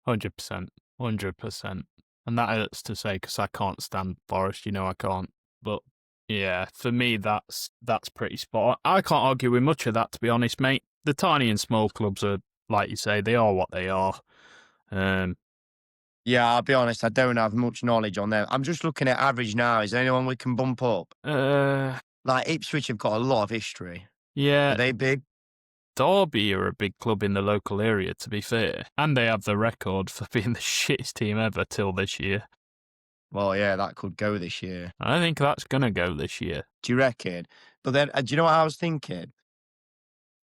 100%. 100%. And that hurts to say because I can't stand Forest, I can't. But yeah, for me, that's pretty spot on. I can't argue with much of that, to be honest, mate. The tiny and small clubs are, like you say, they are what they are. Yeah, I'll be honest, I don't have much knowledge on them. I'm just looking at average now. Is there anyone we can bump up? Like Ipswich have got a lot of history. Yeah. Are they big? Derby are a big club in the local area, to be fair. And they have the record for being the shittest team ever till this year. Well, yeah, that could go this year. I think that's going to go this year. Do you reckon? But then, do you know what I was thinking?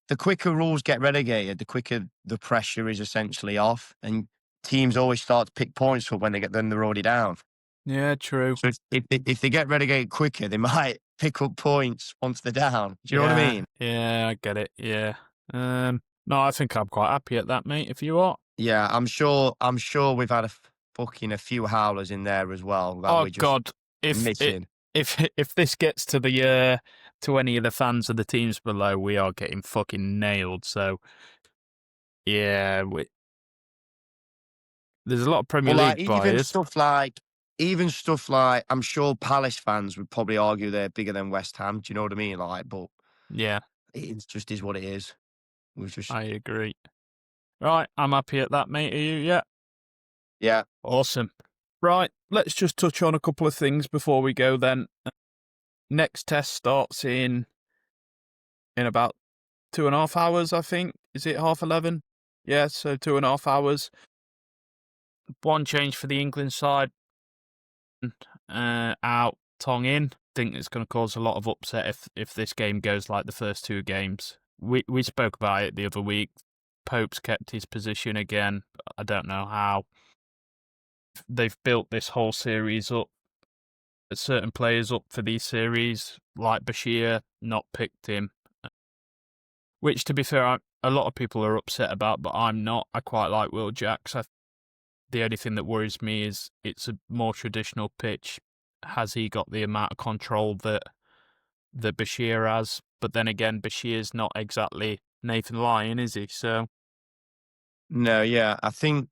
The quicker rules get relegated, the quicker the pressure is essentially off. And teams always start to pick points up when they're already down. Yeah, true. So if they get relegated quicker, they might pick up points once they're down. Do you know what I mean? Yeah, I get it. Yeah. No, I think I'm quite happy at that, mate. If you are. Yeah, I'm sure we've had a few howlers in there as well. Oh God, missing. If this gets to the to any of the fans of the teams below, we are getting fucking nailed. So yeah, there's a lot of Premier League bias. Even stuff like I'm sure Palace fans would probably argue they're bigger than West Ham. Do you know what I mean? But yeah, it just is what it is. I agree. Right, I'm happy at that, mate. Are you? Yeah. Yeah. Awesome. Right, let's just touch on a couple of things before we go then. Next test starts in about 2.5 hours, I think. Is it 11:30? Yeah, so 2.5 hours. One change for the England side. Out, Tong in. Think it's going to cause a lot of upset if this game goes like the first two games. We spoke about it the other week. Pope's kept his position again. I don't know how. They've built this whole series up, certain players up for these series, like Bashir, not picked him. Which, to be fair, a lot of people are upset about, but I'm not. I quite like Will Jacks. The only thing that worries me is it's a more traditional pitch. Has he got the amount of control that that Bashir has. But then again, Bashir's not exactly Nathan Lyon, is he? So No, yeah, I think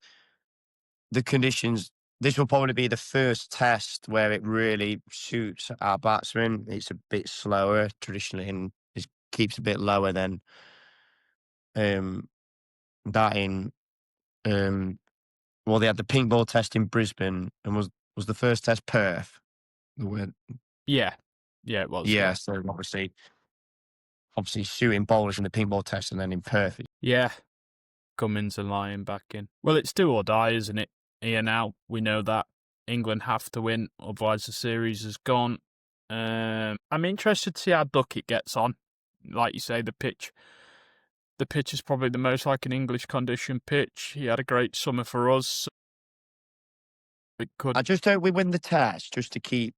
the conditions. This will probably be the first test where it really suits our batsmen. It's a bit slower traditionally, and it keeps a bit lower than um, that in. Um, well, they had the pink ball test in Brisbane, and was the first test Perth. The word, yeah, yeah, it was. yeah. Yeah, So obviously shooting bowlers in the pink ball test, and then in Perth. yeah. Cummins and Lyon back in. Well, it's do or die, isn't it? Here now, we know that England have to win, otherwise the series is gone. I'm interested to see how Duckett gets on. Like you say, the pitch is probably the most like an English condition pitch. He had a great summer for us. It could, I just hope we win the test just to keep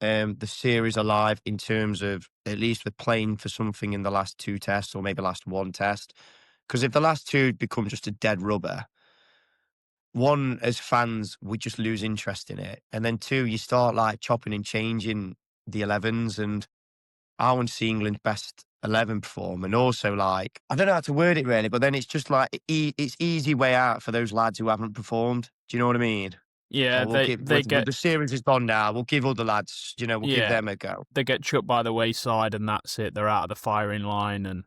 the series alive in terms of at least we're playing for something in the last two tests or maybe last one test. Because if the last two become just a dead rubber, one, as fans, we just lose interest in it. And then two, you start like chopping and changing the 11s. And I want to see England's best 11 perform. And also, like, I don't know how to word it really, but then it's just like, it's easy way out for those lads who haven't performed. Do you know what I mean? yeah, Oh, we'll give, they well, get the series is gone now. We'll give other lads, we'll give yeah, them a go. they get chucked by the wayside, and that's it. They're out of the firing line,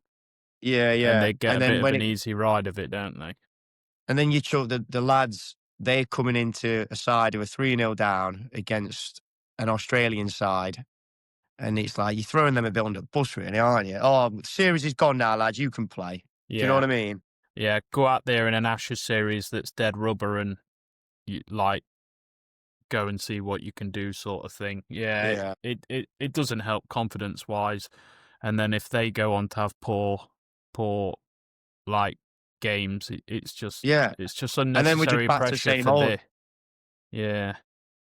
Yeah, and yeah. they get And a then bit of an easy ride of it, don't they? and then you chuck the lads, they're coming into a side who are 3-0 down against an Australian side. And it's like you're throwing them a bit under the bus, really, aren't you? Oh, the series is gone now, lads. You can play. Do you know what Yeah, I mean? yeah. Go out there in an Ashes series that's dead rubber, and you, like, go and see what you can do, sort of thing. Yeah, Yeah. it doesn't help confidence wise. And then if they go on to have poor like games, Yeah. it's just And then we're just unnecessary back to pressure same for old. the yeah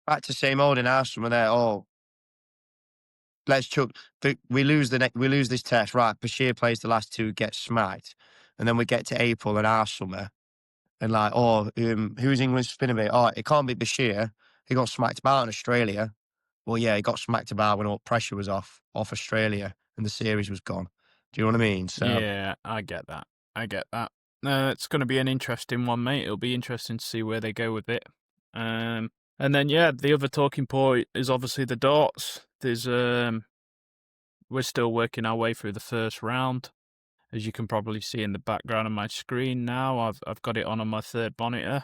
Back to same old in Arsenal. We're there. Oh, let's chuck. We lose this test. Right. Bashir plays the last two, gets smacked. And then we get to April and our summer. And like, oh, who's England's spinner mate? Oh, it can't be Bashir. He got smacked about in Australia. Well, yeah, he got smacked about when all pressure was off Australia and the series was gone. Do you know what I mean? So yeah. I get that. I get that. It's going to be an interesting one, mate. It'll be interesting to see where they go with it. And then yeah, the other talking point is obviously the darts. We're still working our way through the first round. As you can probably see in the background of my screen now, I've got it on my third monitor.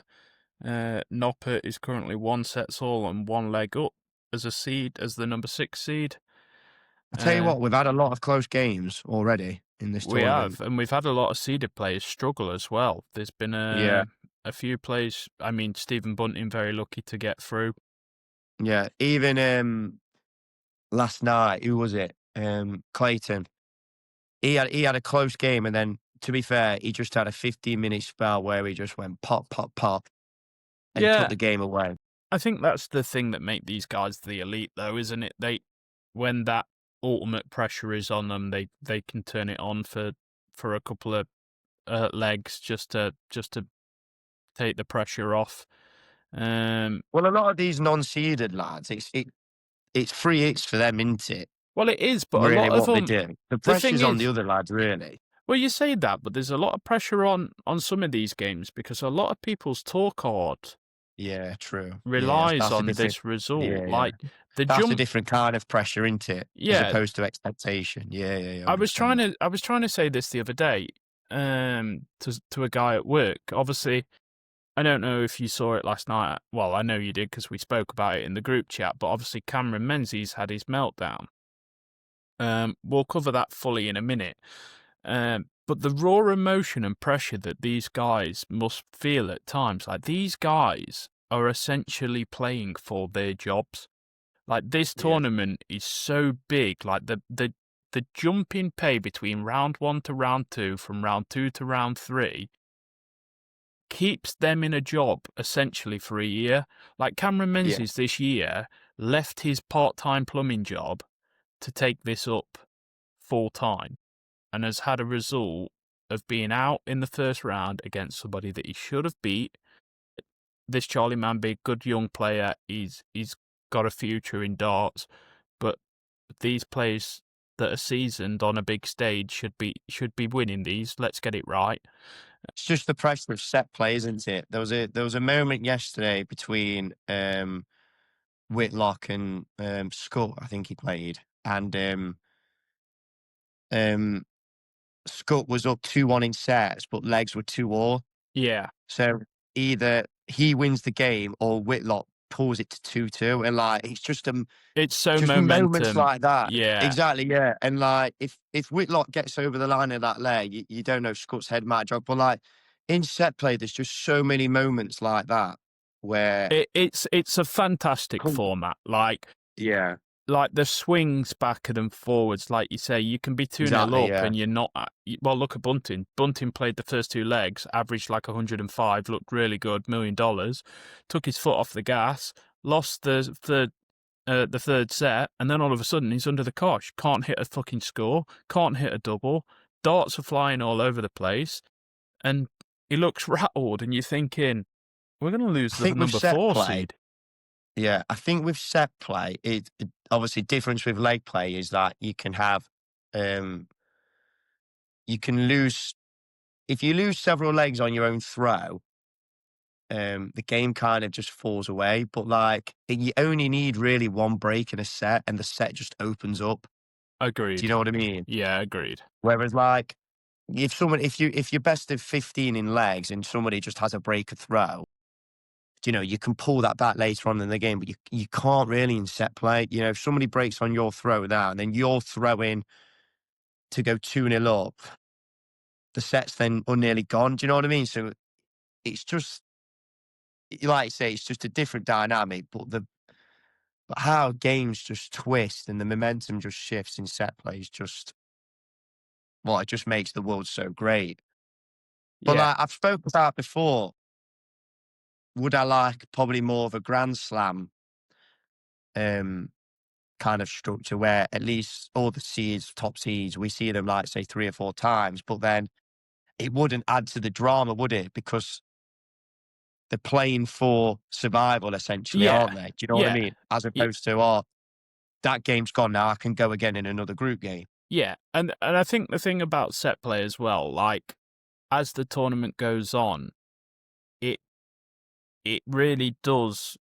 Noppert is currently 1 set all and 1 leg up as the number 6 seed. I tell you Uh, what, we've had a lot of close games already in this we have, tournament. and we've had a lot of seeded players struggle as well. There's been Yeah, a few players. I mean, Stephen Bunting very lucky to get through. yeah. Even last night, who was it? Clayton. He had a close game, and then to be fair, he just had a 15-minute spell where he just went pop, pop, pop, and took Yeah, the game away. I think that's the thing that make these guys the elite, though, isn't it? When that ultimate pressure is on them, they can turn it on for a couple of legs just to take the pressure off. Well, a lot of these non-seeded lads, it's free hits for them, isn't it? Well, it is, but a Really, lot of what they them. do. The The thing pressure's on the is, other lads, really. well, you say that, but there's a lot of pressure on some of these games because a lot of people's talk card Yeah, true. Yeah, relies that's a on different. this result. Yeah, yeah. Like the That's a jump, different kind of pressure, isn't it? As yeah. opposed to expectation. Yeah, yeah, yeah. I understand that. I was trying to say this the other day, to a guy at work. Obviously, I don't know if you saw it last night. Well, I know you did because we spoke about it in the group chat. But obviously, Cameron Menzies had his meltdown. We'll cover that fully in a minute. But the raw emotion and pressure that these guys must feel at times, like these guys are essentially playing for their jobs. Like this Yeah, tournament is so big, like the jump in pay between round 1 to round 2, from round 2 to round 3, keeps them in a job essentially for a year. Like Cameron yeah, Menzies this year left his part-time plumbing job to take this up full time, and has had a result of being out in the first round against somebody that he should have beat. This Charlie Manby, good young player, he's got a future in darts, but these players that are seasoned on a big stage should be winning these. Let's get it right. It's just the pressure of set play, isn't it? There was a moment yesterday between Whitlock and Scott, I think he played, and um, Scott was up 2-1 in sets, but legs were 2-all. Yeah, So either he wins the game or Whitlock pulls it to 2-2, and like it's it's so just moments momentum. like that. Yeah, Exactly, yeah. And like if Whitlock gets over the line of that leg, you don't know if Scott's head might drop. But like in set play, there's just so many moments like that where it's a fantastic come- format. yeah, Like the swings back and forwards, like you say, you can be 2-0 exactly, up yeah. and you're not. Well, look at Bunting. Bunting played the first two legs, averaged like 105, looked really good, $1 million. Took his foot off the gas, lost the third set, and then all of a sudden he's under the cosh. Can't hit a fucking score, can't hit a double. Darts are flying all over the place, and he looks rattled. And you're thinking, we're going to lose I the think with number set 4 play, seed. yeah, I think with set play, it obviously difference with leg play is that you can have um you can lose if you lose several legs on your own throw, the game kind of just falls away. But like you only need really one break in a set, and the set just opens up. Do you Agreed. know what I mean? Yeah, agreed. Whereas like if you're best of 15 in legs and somebody just has a break a throw, you can pull that back later on in the game, but you can't really in set play. If somebody breaks on your throw now and then you're throwing to go 2-0 up, the set's then nearly gone. Do you know what I mean? So it's just like I say, it's just a different dynamic, but how games just twist and the momentum just shifts in set plays it just makes the world so great. But Yeah, like I've spoken about before, would I like probably more of a grand slam um kind of structure where at least all the seeds, top seeds, we see them like say 3 or 4 times, but then it wouldn't add to the drama, would it? Because they're playing for survival essentially, yeah, aren't they? Do you know what I yeah, mean? As y- opposed to, oh, that game's gone now, I can go again in another group game. yeah. And I think the thing about set play as well, like as the tournament goes on, it it really does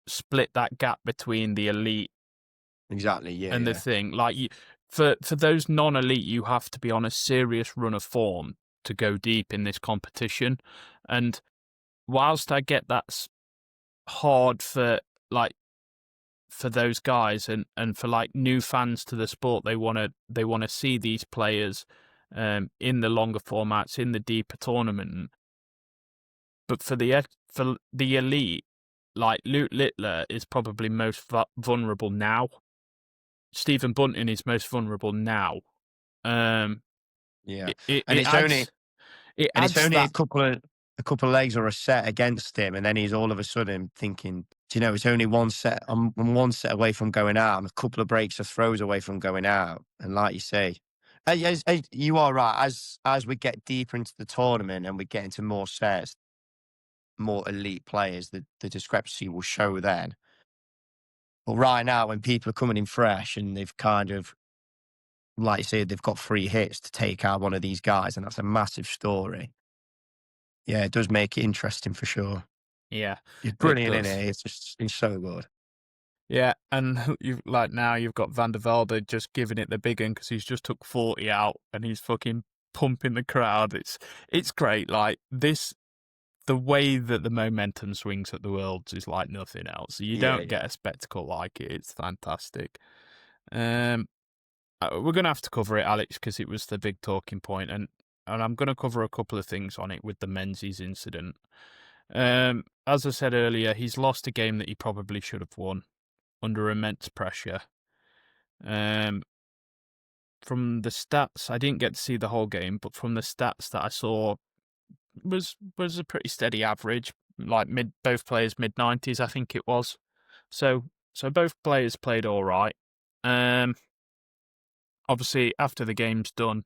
split that gap between the elite Exactly. Yeah. and the Yeah. thing. Like for those non-elite, you have to be on a serious run of form to go deep in this competition. And whilst I get that's hard like for those guys and for like new fans to the sport, they wanna see these players in the longer formats, in the deeper tournament. But for the elite, like Luke Littler is probably most vulnerable now. Stephen Bunting is most vulnerable now. Um, Yeah. And it it's only adds a that. couple of legs or a set against him, and then he's all of a sudden thinking, do you know, it's only one set. I'm one set away from going out. I'm a couple of breaks or throws away from going out. And like you say, as you are right. As we get deeper into the tournament and we get into more sets, more elite players, the discrepancy will show then. But right now, when people are coming in fresh and they've kind of, like you say, they've got 3 hits to take out one of these guys, and that's a massive story. Yeah, it does make it interesting for sure. Yeah, He's it brilliant in does. it. He's so good. Yeah, and you've like now you've got Van der Velde just giving it the big one because he's just took 40 out and he's fucking pumping the crowd. It's great. Like this, the way that the momentum swings at the Worlds is like nothing else. You Yeah, don't yeah. get a spectacle like it. It's fantastic. Um, we're gonna have to cover it, Alex, because it was the big talking point, and I'm gonna cover a couple of things on it with the Menzies incident. As I said earlier, he's lost a game that he probably should have won under immense pressure. Um, from the stats, I didn't get to see the whole game, but from the stats that I saw, was a pretty steady average, like both players mid 90s, I think it was. So both players played all right. Um, obviously after the game's done,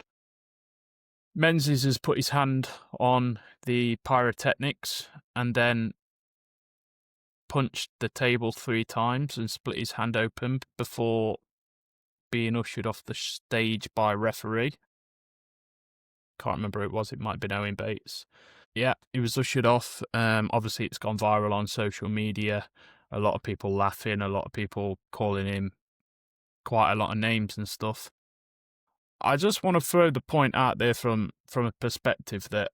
Menzies has put his hand on the pyrotechnics and then punched the table 3 times and split his hand open before being ushered off the stage by a referee. Can't remember who it was. It might have been Owen Bates. Yeah, he was ushered off. Obviously, it's gone viral on social media. A lot of people laughing, a lot of people calling him quite a lot of names and stuff. I just want to throw the point out there from a perspective that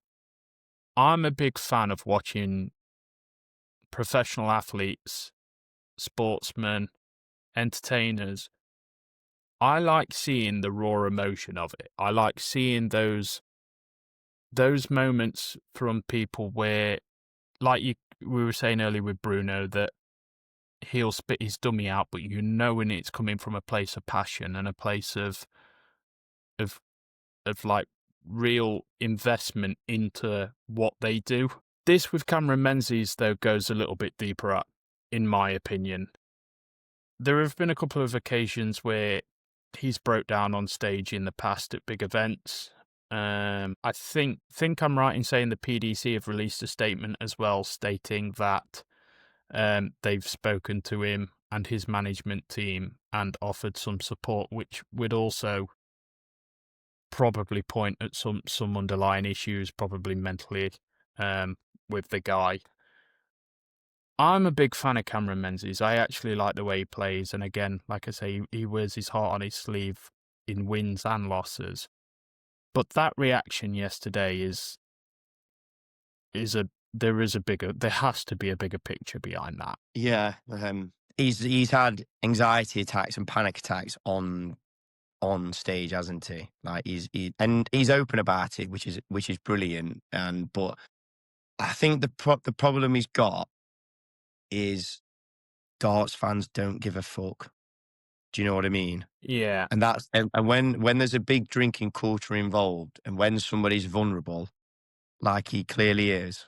I'm a big fan of watching professional athletes, sportsmen, entertainers. I like seeing the raw emotion of it. I like seeing those moments from people where, like we were saying earlier with Bruno, that he'll spit his dummy out, but you know when it's coming from a place of passion and a place of like real investment into what they do. This with Cameron Menzies, though, goes a little bit deeper, in my opinion. There have been a couple of occasions where he's broke down on stage in the past at big events. I think I'm right in saying the PDC have released a statement as well, stating that they've spoken to him and his management team and offered some support, which would also probably point at some underlying issues, probably mentally, with the guy. I'm a big fan of Cameron Menzies. I actually like the way he plays, and again, like I say, he wears his heart on his sleeve in wins and losses. But that reaction yesterday there has to be a bigger picture behind that. Yeah, he's had anxiety attacks and panic attacks on stage, hasn't he? Like he's open about it, which is brilliant. But I think the problem he's got is darts fans don't give a fuck. Do you know what I mean? Yeah, And that's and when there's a big drinking culture involved, and when somebody's vulnerable, like he clearly is,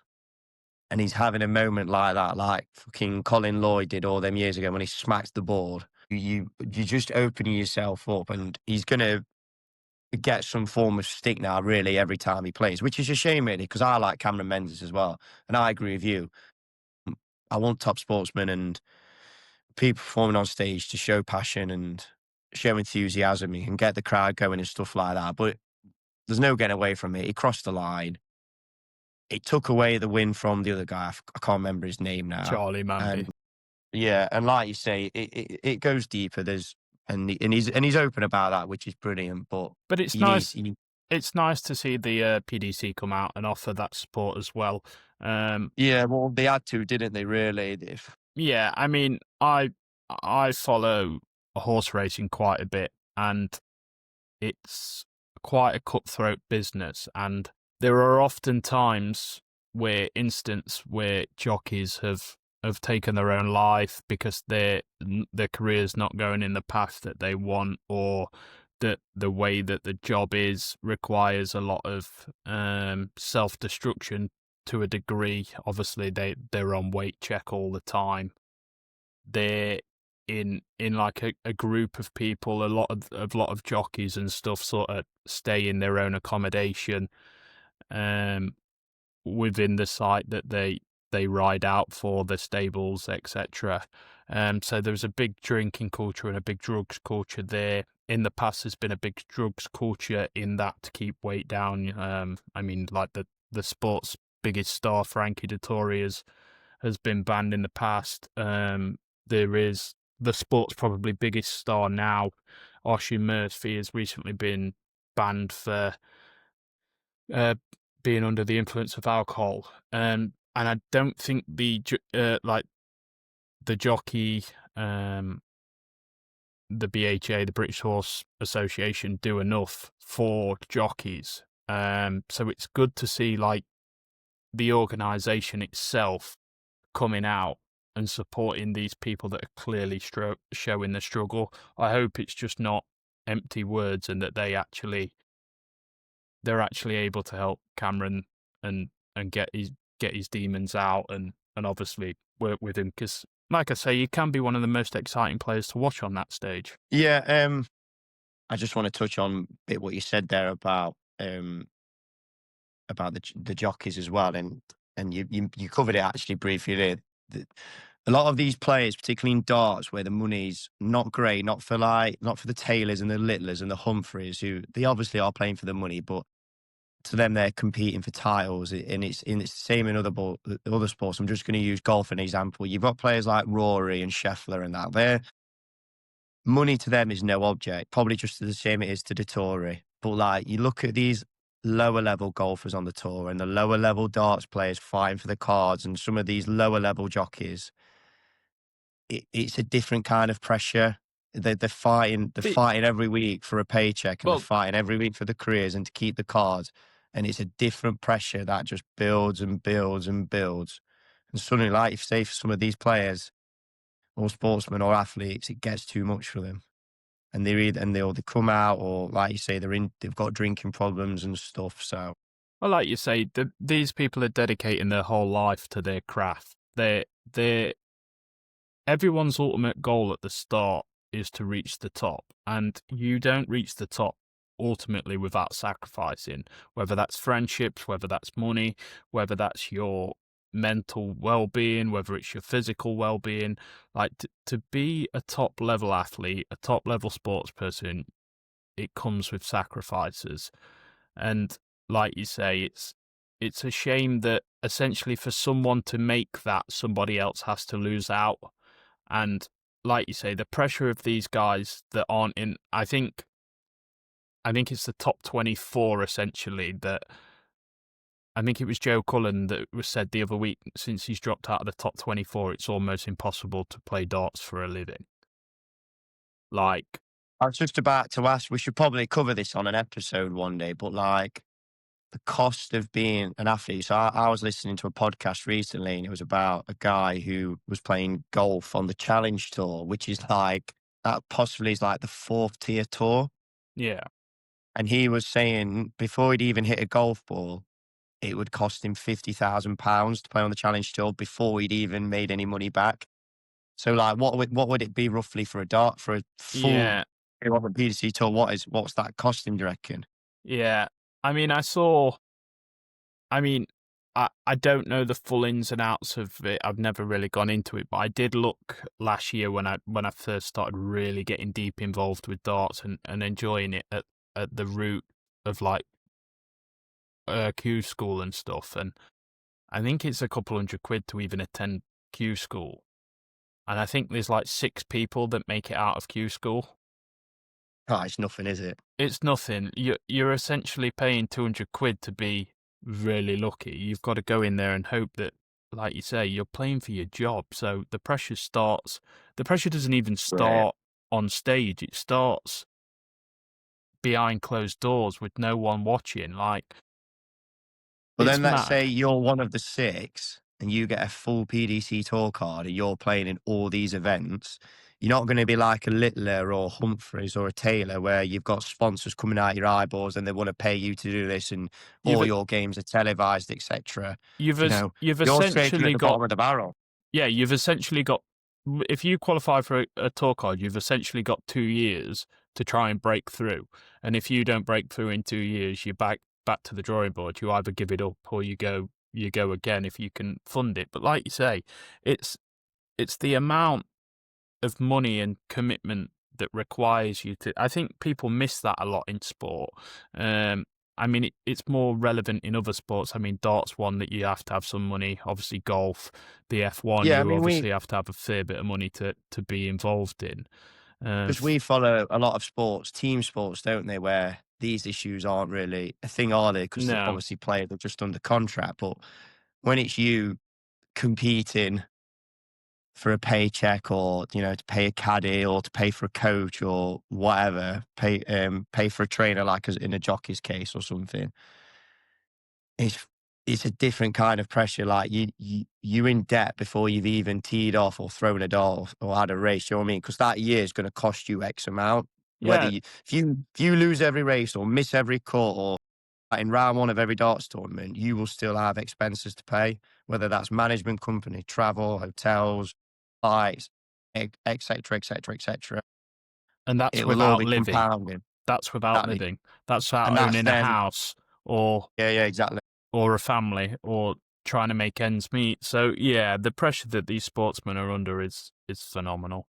and he's having a moment like that, like fucking Colin Lloyd did all them years ago when he smacked the board, you're just opening yourself up, and he's gonna get some form of stick now, really, every time he plays, which is a shame, really, because I like Cameron Menzies as well, and I agree with you. I want top sportsmen and people performing on stage to show passion and show enthusiasm and get the crowd going and stuff like that. But there's no getting away from it. He crossed the line. It took away the win from the other guy. I can't remember his name now. Charlie Manby. And yeah, and like you say, it goes deeper. He's open about that, which is brilliant. But But it's you need, nice. you need It's nice to see the PDC come out and offer that support as well. yeah, well, they had to, didn't they? Really, Yeah, I mean, I follow horse racing quite a bit, and it's quite a cutthroat business. And there are often times where jockeys have taken their own life because their career's not going in the path that they want, or that the way that the job is requires a lot of self-destruction to a degree. Obviously, they're on weight check all the time. They're in like a group of people. A lot of jockeys and stuff sort of stay in their own accommodation within the site that they ride out for, the stables, etc. So there's a big drinking culture and a big drugs culture there. In the past, there's been a big drugs culture in that to keep weight down. I mean, like the sport's biggest star, Frankie Dettori, has been banned in the past. There is the sport's probably biggest star now, Oshin Murphy, has recently been banned for uh, being under the influence of alcohol. And I don't think like the jockey, the BHA, the British Horse Association, do enough for jockeys. So it's good to see like the organisation itself coming out and supporting these people that are clearly showing the struggle. I hope it's just not empty words, and that they're actually able to help Cameron and get his demons out, and obviously work with him, because like I say, he can be one of the most exciting players to watch on that stage. yeah. I just want to touch on a bit what you said there about the jockeys as well, and you covered it actually briefly there. a lot of these players, particularly in darts, where the money's not great, not for the Taylors and the Littlers and the Humphreys, who they obviously are playing for the money, but to them they're competing for titles, and it's the same in other sports. I'm just going to use golf as an example. You've got players like Rory and Scheffler and that. Their money to them is no object, probably just the same it is to the Tory. But like you look at these lower level golfers on the tour and the lower level darts players fighting for the cards, and some of these lower level jockeys, it's a different kind of pressure. They're fighting. They're It, fighting every week for a paycheck, and they're well, fighting every week for the careers and to keep the cards. And it's a different pressure that just builds and builds and builds. And suddenly, like you say, for some of these players or sportsmen or athletes, it gets too much for them, and they come out, or like you say, they've got drinking problems and stuff. So well, like you say, these people are dedicating their whole life to their craft. They everyone's ultimate goal at the start is to reach the top, and you don't reach the top ultimately without sacrificing, whether that's friendships, whether that's money, whether that's your mental well-being, whether it's your physical well-being. Like to be a top level athlete, a top level sports person, it comes with sacrifices. And like you say, it's a shame that essentially for someone to make that, somebody else has to lose out. And like you say, the pressure of these guys that aren't in, I think it's the top 24 essentially. That I think it was Joe Cullen that was said the other week, since he's dropped out of the top 24, it's almost impossible to play darts for a living. Like, I was just about to ask. We should probably cover this on an episode one day, but like the cost of being an athlete. So I was listening to a podcast recently, and it was about a guy who was playing golf on the Challenge Tour, which is like that possibly is like the fourth tier tour. yeah, And he was saying before he'd even hit a golf ball, it would cost him £50,000 to play on the Challenge Tour before he'd even made any money back. So like, what would it be roughly for a dart for a full yeah, PDC tour? What's that costing? Do you reckon? yeah. I mean, I mean, I don't know the full ins and outs of it. I've never really gone into it, but I did look last year when I first started really getting deep involved with darts and enjoying it at the root of like Q school and stuff. And I think it's a couple £100 to even attend Q school. And I think there's like 6 people that make it out of Q school. Oh, it's nothing, is it? It's nothing. You're essentially paying £200 to be really lucky. You've got to go in there and hope that, like you say, you're playing for your job. So the pressure starts. The pressure doesn't even Right. start on stage. It starts behind closed doors with no one watching. Like, But it's then let's mad. say you're one of the 6 and you get a full PDC tour card and you're playing in all these events. You're not going to be like a Littler or Humphreys or a Taylor where you've got sponsors coming out your eyeballs and they want to pay you to do this, and You've all your games are televised, etc. you've You es- know, you've you're scraping at essentially the got bottom of the barrel. yeah. You've essentially got, if you qualify for a tour card, you've essentially got 2 years to try and break through. And if you don't break through in 2 years, you're back to the drawing board. You either give it up or you go again if you can fund it. But like you say, it's the amount of money and commitment that requires you to. I think people miss that a lot in sport. I mean, it's more relevant in other sports. I mean, darts one that you have to have some money. Obviously, golf, the F1, Yeah, I you mean, obviously have to have a fair bit of money to be involved in. because we follow a lot of sports, team sports, don't they, where these issues aren't really a thing, are they? Because they're No, obviously players are just under contract. But when it's you competing for a paycheck, or to pay a caddy or to pay for a coach or whatever, pay for a trainer, like as in a jockey's case or something, it's it's a different kind of pressure. Like you're in debt before you've even teed off or thrown a dart or had a race. You know what I mean? Because that year is going to cost you X amount. Whether yeah, if you lose every race or miss every cut, or in round one of every darts tournament, you will still have expenses to pay, whether that's management company, travel, hotels, flights, etc., etc., etc. and that's It will all without be living. compounding. That's without Exactly. living. That's without And that's owning a then, house or yeah, yeah, exactly. a family or trying to make ends meet. So yeah, the pressure that these sportsmen are under is phenomenal.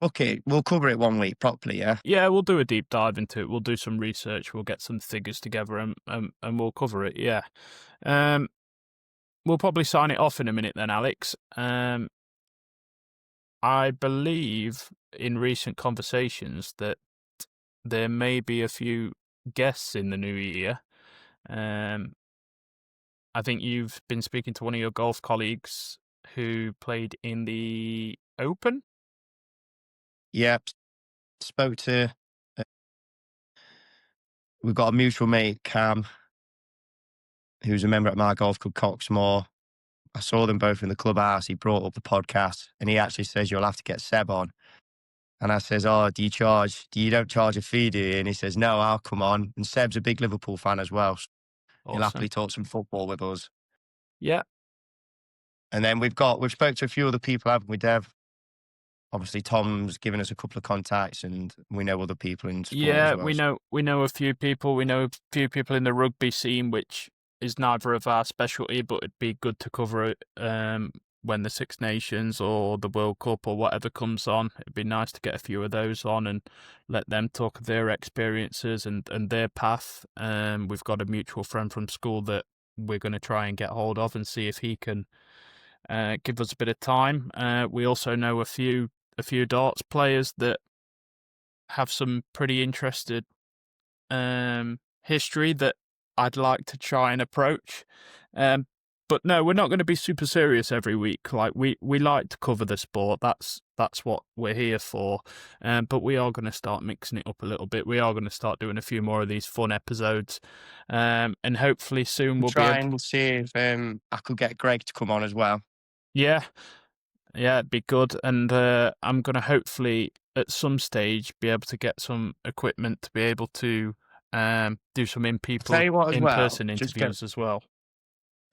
Okay, we'll cover it one week properly, yeah? Yeah, we'll do a deep dive into it. We'll do some research. We'll get some figures together, and we'll cover it. Yeah. We'll probably sign it off in a minute then, Alex. I believe in recent conversations that there may be a few guests in the new year. I think you've been speaking to one of your golf colleagues who played in the Open. Yeah, spoke to, uh, we've got a mutual mate, Cam, who's a member at my golf club, Coxmore. I saw them both in the clubhouse. He brought up the podcast and he actually says, you'll have to get Seb on. And I says, oh, you don't charge a fee, do you? And he says, no, I'll come on. And Seb's a big Liverpool fan as well. So he'll Awesome. happily talk some football with us. Yeah. And then we've spoke to a few other people, haven't we, Dev? Obviously, Tom's given us a couple of contacts and we know other people in sport as Yeah, well. we know a few people. We know a few people in the rugby scene, which is neither of our specialty, but it'd be good to cover it when the Six Nations or the World Cup or whatever comes on. It'd be nice to get a few of those on and let them talk of their experiences and their path. We've got a mutual friend from school that we're going to try and get hold of and see if he can give us a bit of time. We also know a few darts players that have some pretty interested history that I'd like to try and approach. But no, we're not going to be super serious every week. Like we like to cover the sport. That's what we're here for. But we are going to start mixing it up a little bit. We are going to start doing a few more of these fun episodes. And hopefully soon I'm we'll be able. trying to see if I could get Greg to come on as well. Yeah, yeah, it'd be good. And I'm going to hopefully at some stage be able to get some equipment to be able to do some Tell you what, as well, in-person just get interviews as well.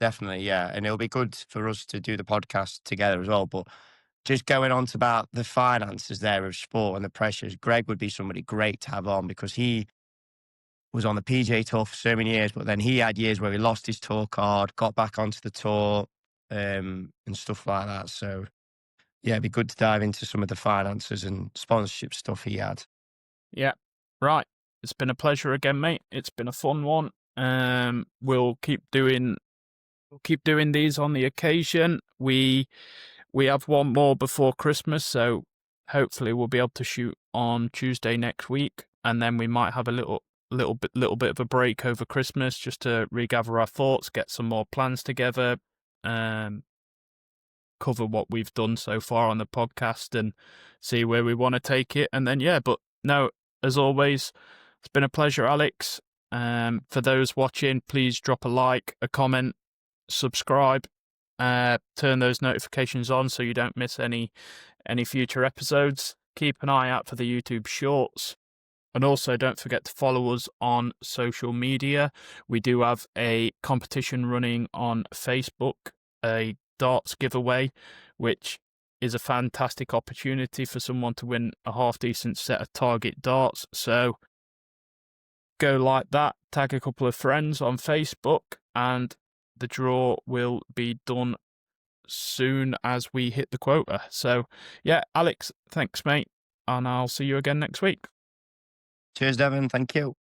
definitely, yeah, and it'll be good for us to do the podcast together as well. But just going on to about the finances there of sport and the pressures, Greg would be somebody great to have on because he was on the PGA Tour for so many years, but then he had years where he lost his tour card, got back onto the tour, and stuff like that. So yeah, it'd be good to dive into some of the finances and sponsorship stuff he had. Yeah, right. It's been a pleasure again, mate. It's been a fun one. We'll keep doing these on the occasion. We have one more before Christmas, so hopefully we'll be able to shoot on Tuesday next week, and then we might have a little bit of a break over Christmas just to regather our thoughts, get some more plans together, cover what we've done so far on the podcast and see where we want to take it. And then, yeah, but no, as always, it's been a pleasure, Alex. For those watching, please drop a like, a comment, subscribe, turn those notifications on so you don't miss any future episodes. Keep an eye out for the YouTube shorts. And also don't forget to follow us on social media. We do have a competition running on Facebook, a darts giveaway, which is a fantastic opportunity for someone to win a half decent set of target darts. So go like that, tag a couple of friends on Facebook, and the draw will be done soon as we hit the quota. So yeah, Alex, thanks mate, and I'll see you again next week. Cheers, Devon. Thank you.